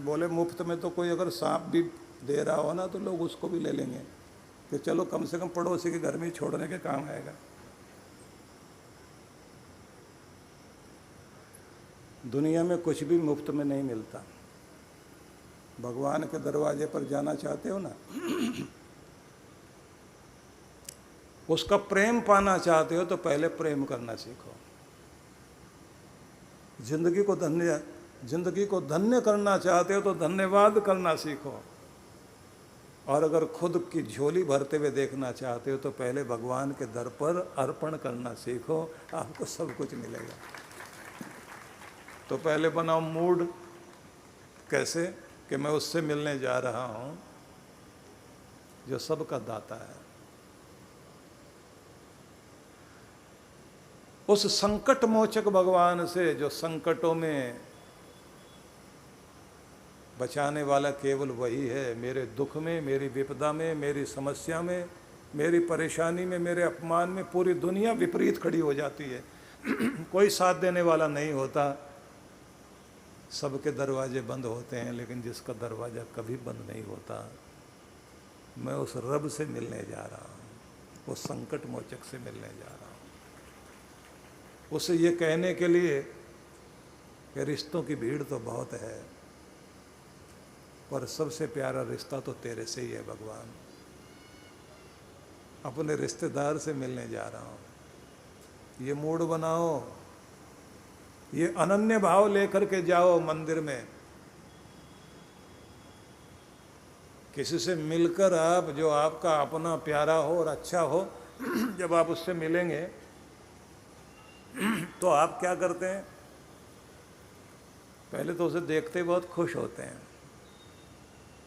बोले मुफ्त में तो कोई अगर सांप भी दे रहा हो ना तो लोग उसको भी ले लेंगे, कि चलो कम से कम पड़ोसी के घर में छोड़ने के काम आएगा। दुनिया में कुछ भी मुफ्त में नहीं मिलता। भगवान के दरवाजे पर जाना चाहते हो ना, उसका प्रेम पाना चाहते हो तो पहले प्रेम करना सीखो। जिंदगी को धन्य करना चाहते हो तो धन्यवाद करना सीखो। और अगर खुद की झोली भरते हुए देखना चाहते हो तो पहले भगवान के दर पर अर्पण करना सीखो, आपको सब कुछ मिलेगा। तो पहले बनाओ मूड, कैसे कि मैं उससे मिलने जा रहा हूँ जो सबका दाता है। उस संकट मोचक भगवान से जो संकटों में बचाने वाला केवल वही है। मेरे दुख में, मेरी विपदा में, मेरी समस्या में, मेरी परेशानी में, मेरे अपमान में पूरी दुनिया विपरीत खड़ी हो जाती है। कोई साथ देने वाला नहीं होता। सबके दरवाजे बंद होते हैं, लेकिन जिसका दरवाज़ा कभी बंद नहीं होता, मैं उस रब से मिलने जा रहा हूँ, उस संकट मोचक से मिलने जा रहा हूँ। उसे ये कहने के लिए कि रिश्तों की भीड़ तो बहुत है, पर सबसे प्यारा रिश्ता तो तेरे से ही है भगवान। अपने रिश्तेदार से मिलने जा रहा हूँ। ये मूड बनाओ, ये अनन्य भाव लेकर के जाओ मंदिर में। किसी से मिलकर आप, जो आपका अपना प्यारा हो और अच्छा हो, जब आप उससे मिलेंगे तो आप क्या करते हैं? पहले तो उसे देखते ही बहुत खुश होते हैं,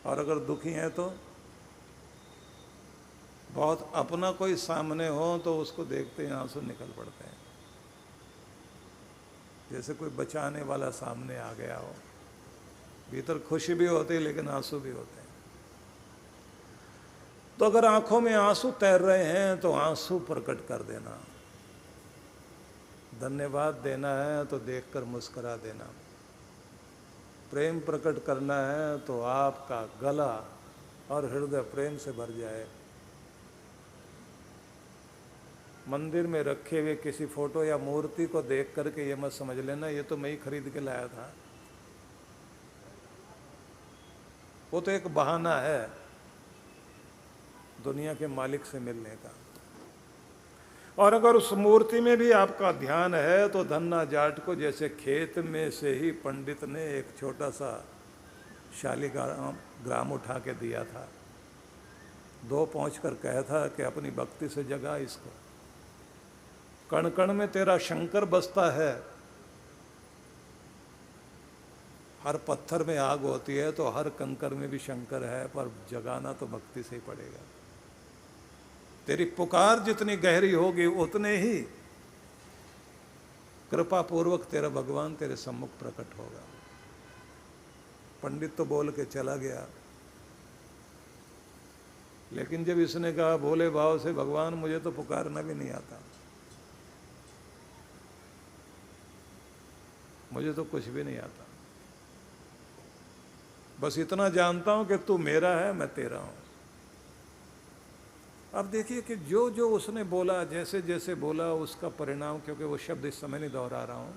और अगर दुखी हैं तो बहुत अपना कोई सामने हो तो उसको देखते ही आंसू निकल पड़ते हैं, जैसे कोई बचाने वाला सामने आ गया हो। भीतर खुशी भी होती है लेकिन आंसू भी होते हैं। तो अगर आंखों में आंसू तैर रहे हैं तो आंसू प्रकट कर देना। धन्यवाद देना है तो देखकर मुस्कुरा देना। प्रेम प्रकट करना है तो आपका गला और हृदय प्रेम से भर जाए। मंदिर में रखे हुए किसी फोटो या मूर्ति को देख करके ये मत समझ लेना ये तो मैं ही खरीद के लाया था। वो तो एक बहाना है दुनिया के मालिक से मिलने का। और अगर उस मूर्ति में भी आपका ध्यान है तो धन्ना जाट को जैसे खेत में से ही पंडित ने एक छोटा सा शालिग्राम उठा के दिया था, 2 पहुँच कर कहा था कि अपनी भक्ति से जगा इसको। कण कण में तेरा शंकर बसता है। हर पत्थर में आग होती है तो हर कंकर में भी शंकर है, पर जगाना तो भक्ति से ही पड़ेगा। तेरी पुकार जितनी गहरी होगी उतने ही कृपा पूर्वक तेरा भगवान तेरे सम्मुख प्रकट होगा। पंडित तो बोल के चला गया, लेकिन जब इसने कहा भोले भाव से, भगवान मुझे तो पुकारना भी नहीं आता, मुझे तो कुछ भी नहीं आता, बस इतना जानता हूं कि तू मेरा है, मैं तेरा हूं। अब देखिए कि जो जो उसने बोला, जैसे जैसे बोला, उसका परिणाम, क्योंकि वो शब्द इस समय नहीं दोहरा रहा हूं,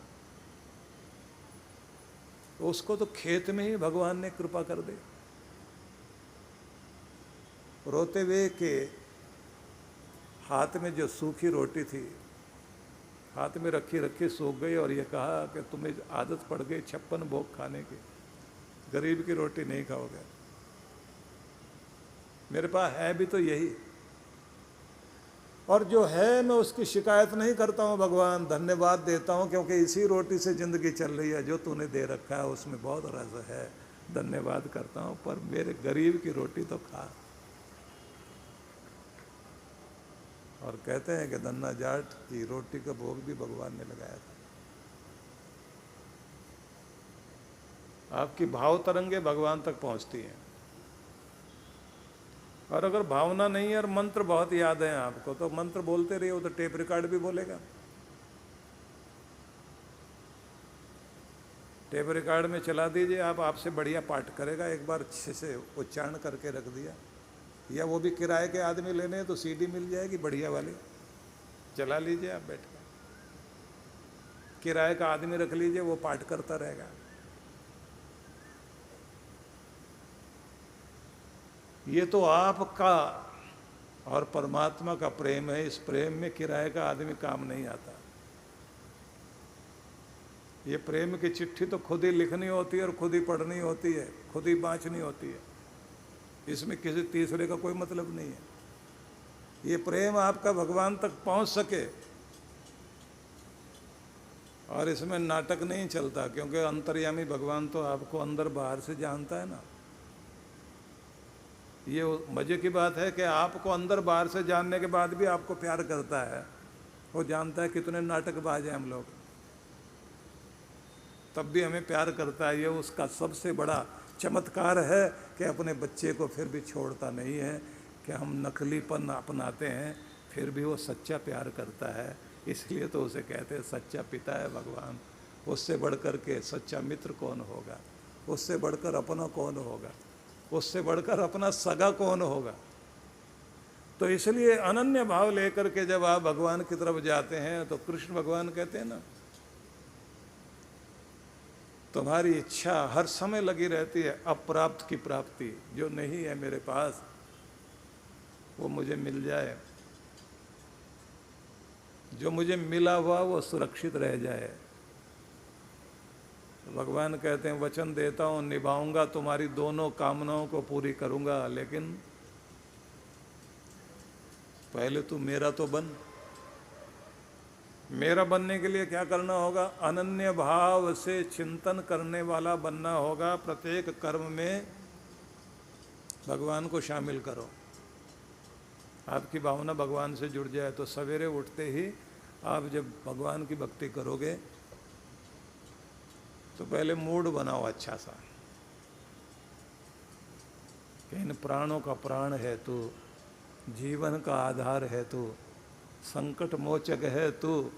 तो उसको तो खेत में ही भगवान ने कृपा कर दी। रोते हुए के हाथ में जो सूखी रोटी थी, हाथ में रखी रखी सूख गई, और ये कहा कि तुम्हें आदत पड़ गई 56 भोग खाने की, गरीब की रोटी नहीं खाओगे, मेरे पास है भी तो यही, और जो है मैं उसकी शिकायत नहीं करता हूँ भगवान, धन्यवाद देता हूँ, क्योंकि इसी रोटी से ज़िंदगी चल रही है, जो तूने दे रखा है उसमें बहुत रस है, धन्यवाद करता हूँ, पर मेरे गरीब की रोटी तो खा। और कहते हैं कि धन्ना जाट की रोटी का भोग भी भगवान ने लगाया था। आपकी भाव तरंगे भगवान तक पहुंचती हैं, और अगर भावना नहीं है और मंत्र बहुत याद है आपको, तो मंत्र बोलते रहिए, वो तो टेप रिकॉर्ड भी बोलेगा। टेप रिकॉर्ड में चला दीजिए आप, आपसे बढ़िया पाठ करेगा, एक बार अच्छे से उच्चारण करके रख दिया, या वो भी किराए के आदमी लेने हैं तो सीडी मिल जाएगी बढ़िया वाली, चला लीजिए आप बैठ कर, किराए का आदमी रख लीजिए, वो पाठ करता रहेगा। ये तो आपका और परमात्मा का प्रेम है, इस प्रेम में किराए का आदमी काम नहीं आता। ये प्रेम की चिट्ठी तो खुद ही लिखनी होती है और खुद ही पढ़नी होती है, खुद ही बांचनी होती है, इसमें किसी तीसरे का कोई मतलब नहीं है। ये प्रेम आपका भगवान तक पहुंच सके, और इसमें नाटक नहीं चलता, क्योंकि अंतर्यामी भगवान तो आपको अंदर बाहर से जानता है ना। ये मजे की बात है कि आपको अंदर बाहर से जानने के बाद भी आपको प्यार करता है, वो जानता है कितने नाटकबाज हैं हम लोग, तब भी हमें प्यार करता है। ये उसका सबसे बड़ा चमत्कार है कि अपने बच्चे को फिर भी छोड़ता नहीं है, कि हम नकलीपन अपनाते हैं फिर भी वो सच्चा प्यार करता है। इसलिए तो उसे कहते हैं सच्चा पिता है भगवान। उससे बढ़कर के सच्चा मित्र कौन होगा, उससे बढ़कर अपना कौन होगा, उससे बढ़कर अपना सगा कौन होगा। तो इसलिए अनन्य भाव लेकर के जब आप भगवान की तरफ जाते हैं, तो कृष्ण भगवान कहते हैं ना, तुम्हारी इच्छा हर समय लगी रहती है अप्राप्त की प्राप्ति, जो नहीं है मेरे पास वो मुझे मिल जाए, जो मुझे मिला हुआ वो सुरक्षित रह जाए। भगवान कहते हैं वचन देता हूँ निभाऊंगा, तुम्हारी दोनों कामनाओं को पूरी करूंगा, लेकिन पहले तू मेरा तो बन। मेरा बनने के लिए क्या करना होगा? अनन्य भाव से चिंतन करने वाला बनना होगा। प्रत्येक कर्म में भगवान को शामिल करो। आपकी भावना भगवान से जुड़ जाए तो सवेरे उठते ही आप जब भगवान की भक्ति करोगे तो पहले मूड बनाओ अच्छा सा कि इन प्राणों का प्राण है तू, जीवन का आधार है तू, संकट मोचक है तू,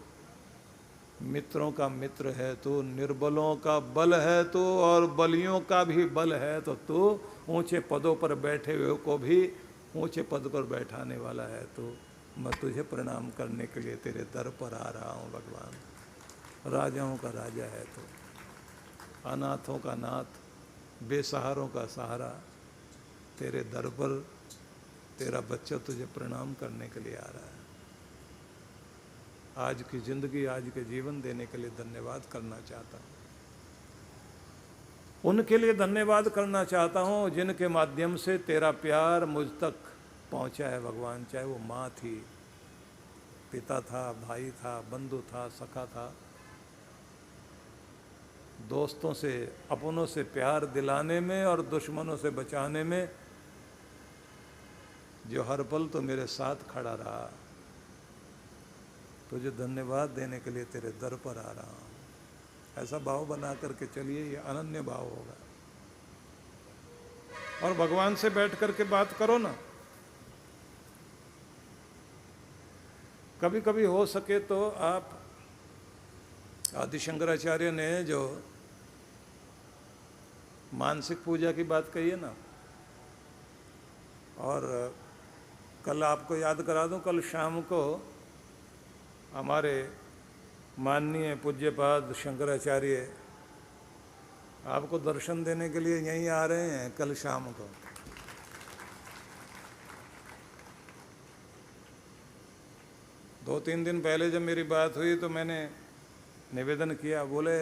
मित्रों का मित्र है तू, निर्बलों का बल है तू और बलियों का भी बल है। तो तू ऊंचे पदों पर बैठे हुए को भी ऊंचे पद पर बैठाने वाला है तू। मैं तुझे प्रणाम करने के लिए तेरे दर पर आ रहा हूँ भगवान। राजाओं का राजा है तू, अनाथों का नाथ, बेसहारों का सहारा। तेरे दर पर तेरा बच्चा तुझे प्रणाम करने के लिए आ रहा है। आज की ज़िंदगी, आज के जीवन देने के लिए धन्यवाद करना चाहता हूँ। उनके लिए धन्यवाद करना चाहता हूँ जिनके माध्यम से तेरा प्यार मुझ तक पहुँचा है भगवान। चाहे वो माँ थी, पिता था, भाई था, बंधु था, सखा था, दोस्तों से, अपनों से प्यार दिलाने में और दुश्मनों से बचाने में जो हर पल तो मेरे साथ खड़ा रहा, तुझे धन्यवाद देने के लिए तेरे दर पर आ रहा हूँ। ऐसा भाव बना करके चलिए, ये अनन्य भाव होगा। और भगवान से बैठ करके बात करो ना। कभी कभी हो सके तो आप, आदि शंकराचार्य ने जो मानसिक पूजा की बात कही है ना, और कल आपको याद करा दूं, कल शाम को हमारे माननीय पूज्यपाद शंकराचार्य आपको दर्शन देने के लिए यहीं आ रहे हैं कल शाम को। दो तीन दिन पहले जब मेरी बात हुई तो मैंने निवेदन किया, बोले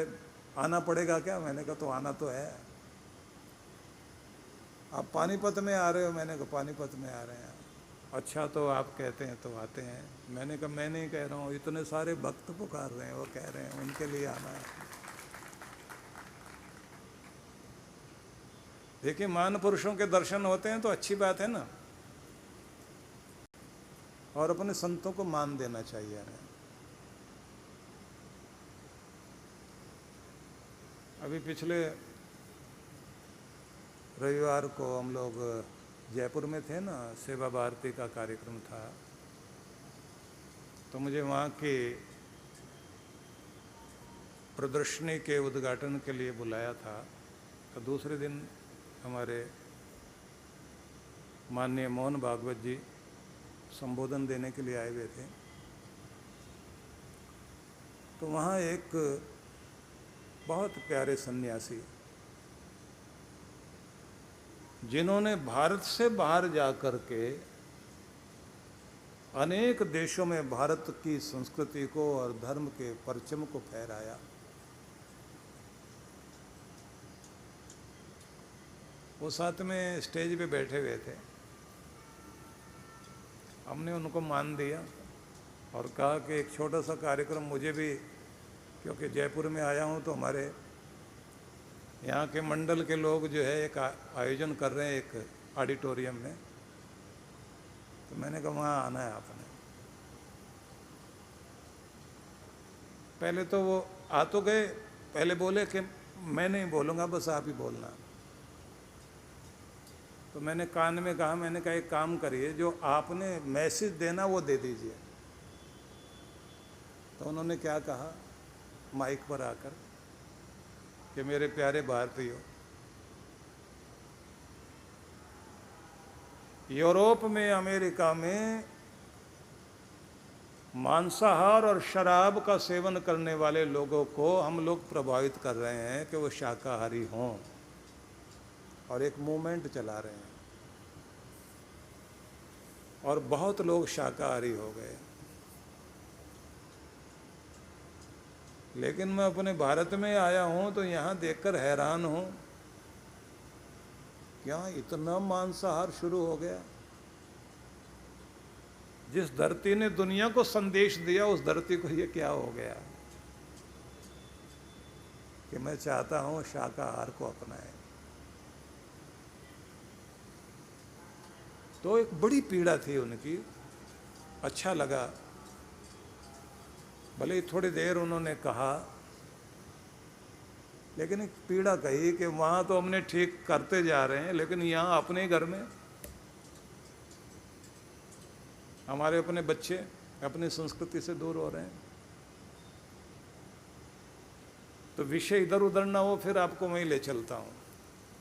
आना पड़ेगा क्या? मैंने कहा तो आना तो है। आप पानीपत में आ रहे हो? मैंने कहा पानीपत में आ रहे हैं। अच्छा, तो आप कहते हैं तो आते हैं। मैंने कहा मैं नहीं कह रहा हूँ, इतने सारे भक्त पुकार रहे हैं, वो कह रहे हैं, उनके लिए आना है। देखिए, महान पुरुषों के दर्शन होते हैं तो अच्छी बात है ना, और अपने संतों को मान देना चाहिए हमें। अभी पिछले रविवार को हम लोग जयपुर में थे ना, सेवा भारती का कार्यक्रम था, तो मुझे वहाँ की प्रदर्शनी के उद्घाटन के लिए बुलाया था। तो दूसरे दिन हमारे माननीय मोहन भागवत जी संबोधन देने के लिए आए हुए थे। तो वहाँ एक बहुत प्यारे सन्यासी, जिन्होंने भारत से बाहर जा कर के अनेक देशों में भारत की संस्कृति को और धर्म के परचम को फहराया, वो साथ में स्टेज पे बैठे हुए थे। हमने उनको मान दिया और कहा कि एक छोटा सा कार्यक्रम मुझे भी, क्योंकि जयपुर में आया हूँ तो हमारे यहाँ के मंडल के लोग जो है एक आयोजन कर रहे हैं एक ऑडिटोरियम में, तो मैंने कहा वहाँ आना है आपने। पहले तो वो आ तो गए, पहले बोले कि मैं नहीं बोलूँगा, बस आप ही बोलना। तो मैंने कान में कहा, मैंने कहा एक काम करिए, जो आपने मैसेज देना वो दे दीजिए। तो उन्होंने क्या कहा माइक पर आकर कि मेरे प्यारे भारतीयों, यूरोप में, अमेरिका में मांसाहार और शराब का सेवन करने वाले लोगों को हम लोग प्रभावित कर रहे हैं कि वो शाकाहारी हों, और एक मूवमेंट चला रहे हैं, और बहुत लोग शाकाहारी हो गए। लेकिन मैं अपने भारत में आया हूँ तो यहाँ देखकर हैरान हूँ, क्या इतना मांसाहार शुरू हो गया। जिस धरती ने दुनिया को संदेश दिया, उस धरती को ये क्या हो गया कि मैं चाहता हूँ शाकाहार को अपनाएं। तो एक बड़ी पीड़ा थी उनकी। अच्छा लगा, भले ही थोड़ी देर उन्होंने कहा, लेकिन एक पीड़ा कही कि वहाँ तो हमने ठीक करते जा रहे हैं, लेकिन यहाँ अपने घर में हमारे अपने बच्चे अपनी संस्कृति से दूर हो रहे हैं। तो विषय इधर उधर ना हो, फिर आपको मैं ले चलता हूँ।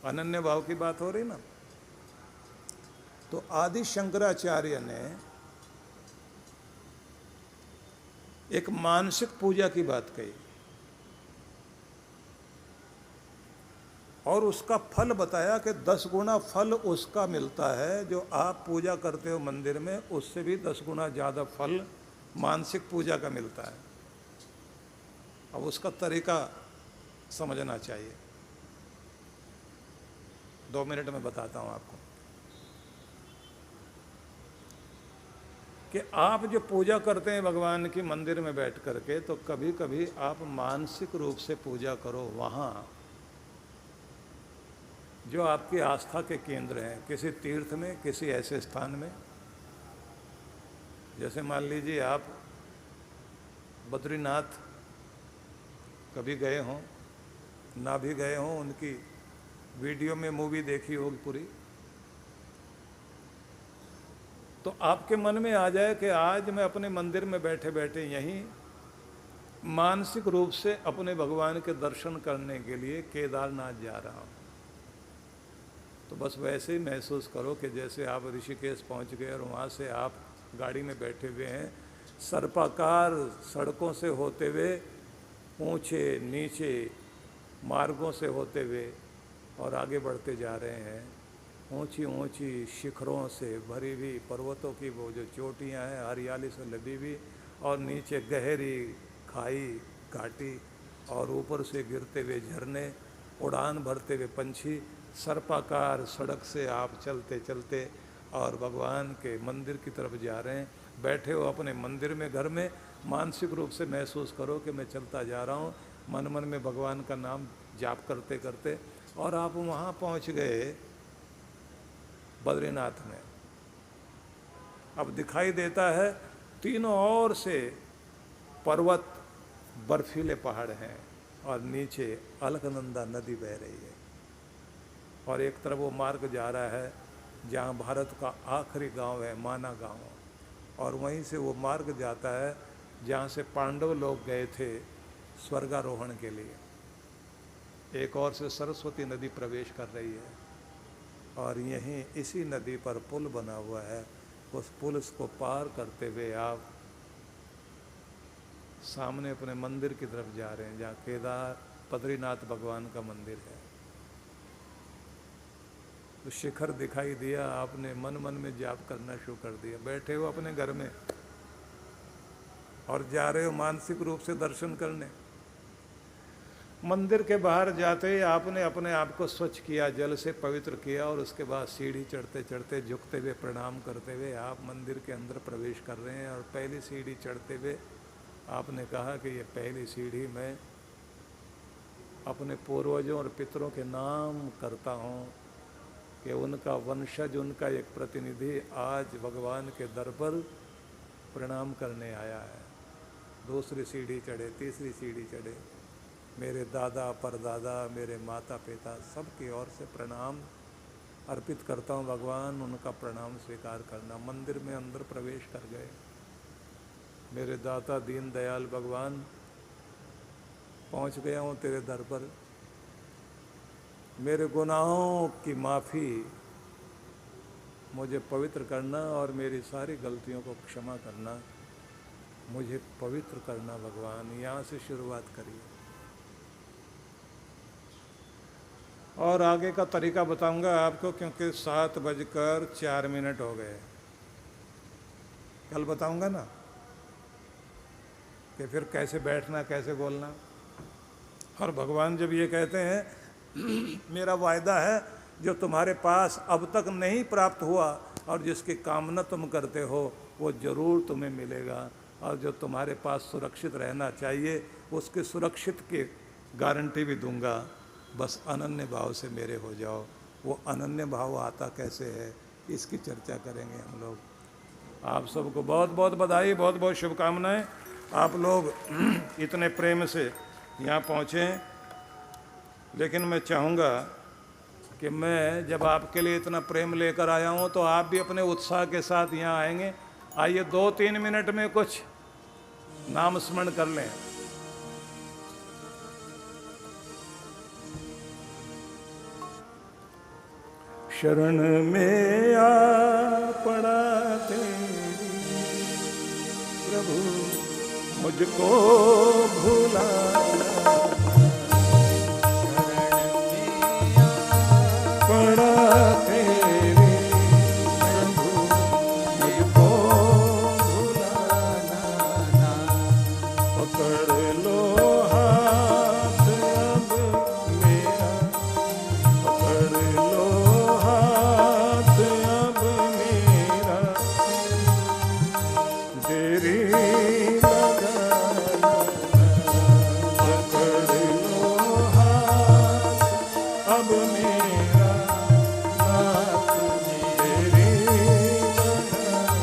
अनन्य भाव की बात हो रही ना, तो आदि शंकराचार्य ने एक मानसिक पूजा की बात कही और उसका फल बताया कि 10 गुना फल उसका मिलता है जो आप पूजा करते हो मंदिर में, उससे भी 10 गुना ज़्यादा फल मानसिक पूजा का मिलता है। अब उसका तरीका समझना चाहिए। 2 मिनट में बताता हूँ आपको कि आप जो पूजा करते हैं भगवान की मंदिर में बैठ करके, तो कभी कभी आप मानसिक रूप से पूजा करो वहाँ जो आपकी आस्था के केंद्र हैं, किसी तीर्थ में, किसी ऐसे स्थान में जैसे मान लीजिए आप बद्रीनाथ कभी गए हों, ना भी गए हों, उनकी वीडियो में मूवी देखी होगी पूरी, तो आपके मन में आ जाए कि आज मैं अपने मंदिर में बैठे बैठे यहीं मानसिक रूप से अपने भगवान के दर्शन करने के लिए केदारनाथ जा रहा हूँ। तो बस वैसे ही महसूस करो कि जैसे आप ऋषिकेश पहुँच गए और वहाँ से आप गाड़ी में बैठे हुए हैं, सर्पाकार सड़कों से होते हुए, ऊंचे नीचे मार्गों से होते हुए और आगे बढ़ते जा रहे हैं। ऊंची ऊंची शिखरों से भरी हुई पर्वतों की वो जो चोटियां हैं हरियाली से लदी हुई, और नीचे गहरी खाई घाटी, और ऊपर से गिरते हुए झरने, उड़ान भरते हुए पंछी, सर्पाकार सड़क से आप चलते चलते और भगवान के मंदिर की तरफ जा रहे हैं। बैठे हो अपने मंदिर में, घर में, मानसिक रूप से महसूस करो कि मैं चलता जा रहा हूँ, मन मन में भगवान का नाम जाप करते करते, और आप वहाँ पहुँच गए बद्रीनाथ में। अब दिखाई देता है तीनों ओर से पर्वत, बर्फीले पहाड़ हैं, और नीचे अलकनंदा नदी बह रही है, और एक तरफ वो मार्ग जा रहा है जहाँ भारत का आखिरी गांव है माना गांव, और वहीं से वो मार्ग जाता है जहाँ से पांडव लोग गए थे स्वर्गारोहण के लिए। एक और से सरस्वती नदी प्रवेश कर रही है, और यहीं इसी नदी पर पुल बना हुआ है। उस पुल को पार करते हुए आप सामने अपने मंदिर की तरफ जा रहे हैं, जहाँ केदार बद्रीनाथ भगवान का मंदिर है। तो शिखर दिखाई दिया, आपने मन मन में जाप करना शुरू कर दिया। बैठे हो अपने घर में और जा रहे हो मानसिक रूप से दर्शन करने। मंदिर के बाहर जाते ही आपने अपने आप को स्वच्छ किया, जल से पवित्र किया, और उसके बाद सीढ़ी चढ़ते चढ़ते, झुकते हुए, प्रणाम करते हुए आप मंदिर के अंदर प्रवेश कर रहे हैं। और पहली सीढ़ी चढ़ते हुए आपने कहा कि ये पहली सीढ़ी मैं अपने पूर्वजों और पितरों के नाम करता हूँ कि उनका वंशज, उनका एक प्रतिनिधि आज भगवान के दर पर प्रणाम करने आया है। दूसरी सीढ़ी चढ़े, तीसरी सीढ़ी चढ़े, मेरे दादा परदादा, मेरे माता पिता, सबकी ओर से प्रणाम अर्पित करता हूँ भगवान, उनका प्रणाम स्वीकार करना। मंदिर में अंदर प्रवेश कर गए। मेरे दाता दीन दयाल भगवान, पहुँच गया हूँ तेरे दर पर, मेरे गुनाहों की माफ़ी, मुझे पवित्र करना और मेरी सारी गलतियों को क्षमा करना, मुझे पवित्र करना भगवान। यहाँ से शुरुआत करिए, और आगे का तरीका बताऊंगा आपको, क्योंकि 7:04 हो गए। कल बताऊंगा ना कि फिर कैसे बैठना, कैसे बोलना। और भगवान जब ये कहते हैं मेरा वायदा है जो तुम्हारे पास अब तक नहीं प्राप्त हुआ और जिसकी कामना तुम करते हो वो ज़रूर तुम्हें मिलेगा, और जो तुम्हारे पास सुरक्षित रहना चाहिए उसके सुरक्षित की गारंटी भी दूंगा, बस अनन्य भाव से मेरे हो जाओ। वो अनन्य भाव आता कैसे है, इसकी चर्चा करेंगे हम लोग। आप सबको बहुत बहुत बधाई, बहुत बहुत शुभकामनाएं। आप लोग इतने प्रेम से यहाँ पहुँचें, लेकिन मैं चाहूँगा कि मैं जब आपके लिए इतना प्रेम लेकर आया हूँ तो आप भी अपने उत्साह के साथ यहाँ आएंगे। आइए 2-3 मिनट में कुछ नाम स्मरण कर लें। शरण में आ पड़ा तेरी प्रभु, मुझको भुला पड़ा तेरे प्रभु, मुझको भुलाना ना। पकड़ लो हाथ अब मेरा, पकड़ लो हाथ अब मेरा, देरी लगाना। पकड़ लो हाथ अब मेरा, नाथ देरी लगाना।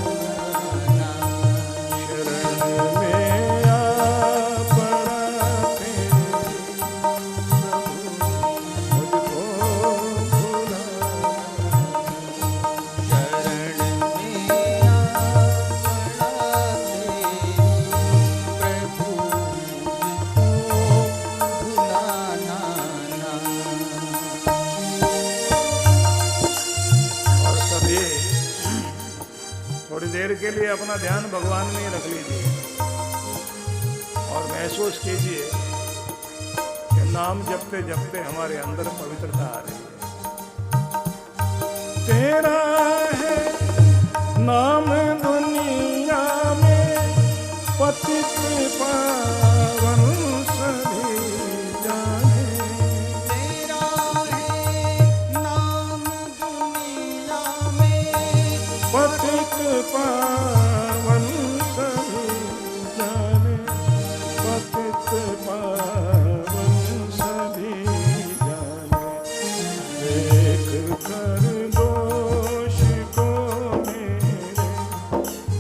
अपना ध्यान भगवान में ही रख लीजिए और महसूस कीजिए कि नाम जपते जपते हमारे अंदर पवित्रता आ रही है। तेरा है नाम दुनिया में पतित पावन सभी जाने। तेरा है नाम दुनिया में पतित पावन सभी जाने, पतित पावन सभी जाने। देख कर दोष को मेरे,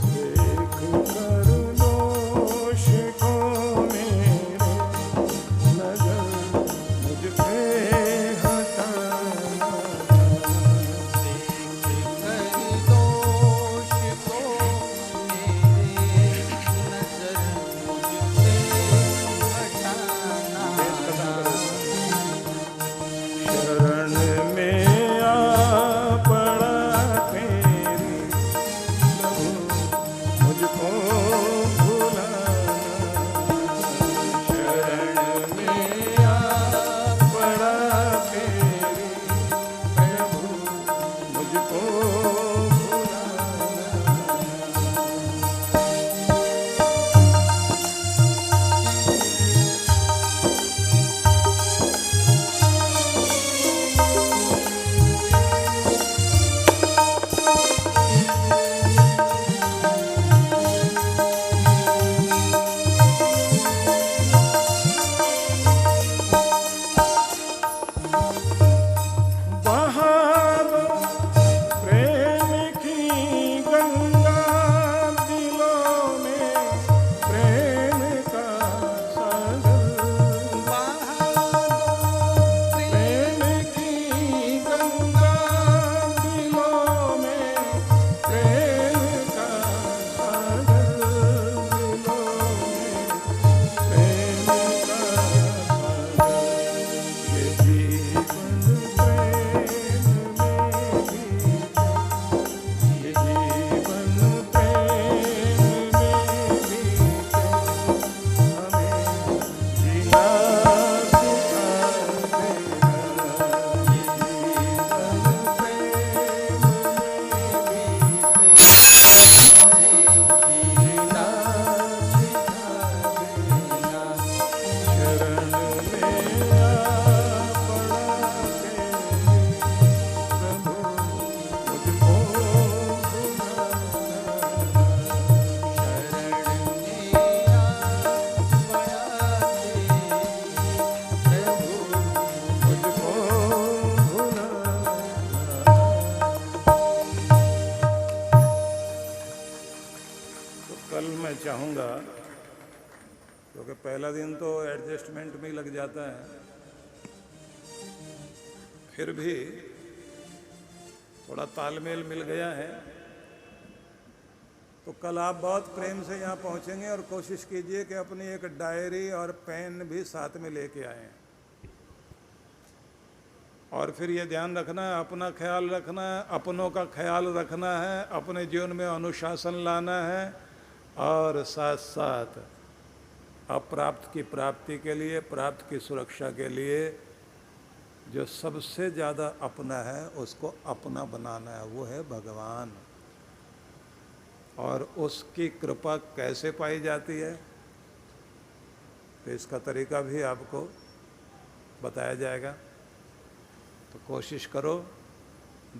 देख कर दोष को मेरे, नजर मुझ पे हटाना। कर दोष को मेरे नजर मुझसे हटाना। शरण में आ पड़ा तेरी, प्रभु मुझको भुलाना। शरण में आ पड़ा तेरी, प्रभु मुझको भुलाना। बहा दो प्रेम की गंगा दिलों में, प्रेम का सागर। प्रेम की गंगा दिलों में, प्रेम का सागर। दिलों में प्रेम का सागर। ये जीवन प्रेम में बीते, ये जीवन प्रेम में बीते, हमें जीना सिखा देना। ये जीवन प्रेम में बीते, हमें जीना सिखा देना। शरण में आ पड़ा तेरी, प्रभु मुझको भुलाना। मुझको भुलाना। तो कल मैं चाहूँगा, क्योंकि पहला दिन तो एडजस्टमेंट में ही लग जाता है, फिर भी थोड़ा तालमेल मिल गया है, तो कल आप बहुत प्रेम से यहाँ पहुँचेंगे और कोशिश कीजिए कि अपनी एक डायरी और पेन भी साथ में लेके आएं। और फिर ये ध्यान रखना है, अपना ख्याल रखना है, अपनों का ख्याल रखना है, अपने जीवन में अनुशासन लाना है, और साथ साथ अप्राप्त की प्राप्ति के लिए, प्राप्त की सुरक्षा के लिए जो सबसे ज़्यादा अपना है उसको अपना बनाना है, वो है भगवान। और उसकी कृपा कैसे पाई जाती है, तो इसका तरीका भी आपको बताया जाएगा। तो कोशिश करो,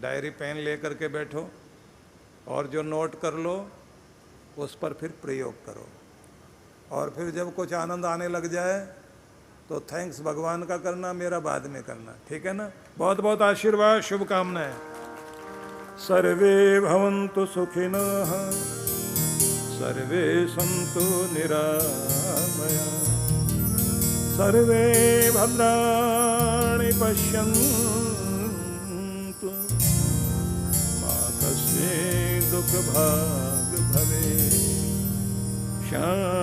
डायरी पेन लेकर के बैठो और जो नोट कर लो उस पर फिर प्रयोग करो। और फिर जब कुछ आनंद आने लग जाए तो थैंक्स भगवान का करना, मेरा बाद में करना, ठीक है ना। बहुत बहुत आशीर्वाद, शुभकामनाएं। सर्वे भवन्तु सुखिनः, सर्वे सन्तु निरामया, सर्वे भद्राणि पश्यन्तु, मा कस्मै दुःखभाग् भवेत्। शान्ति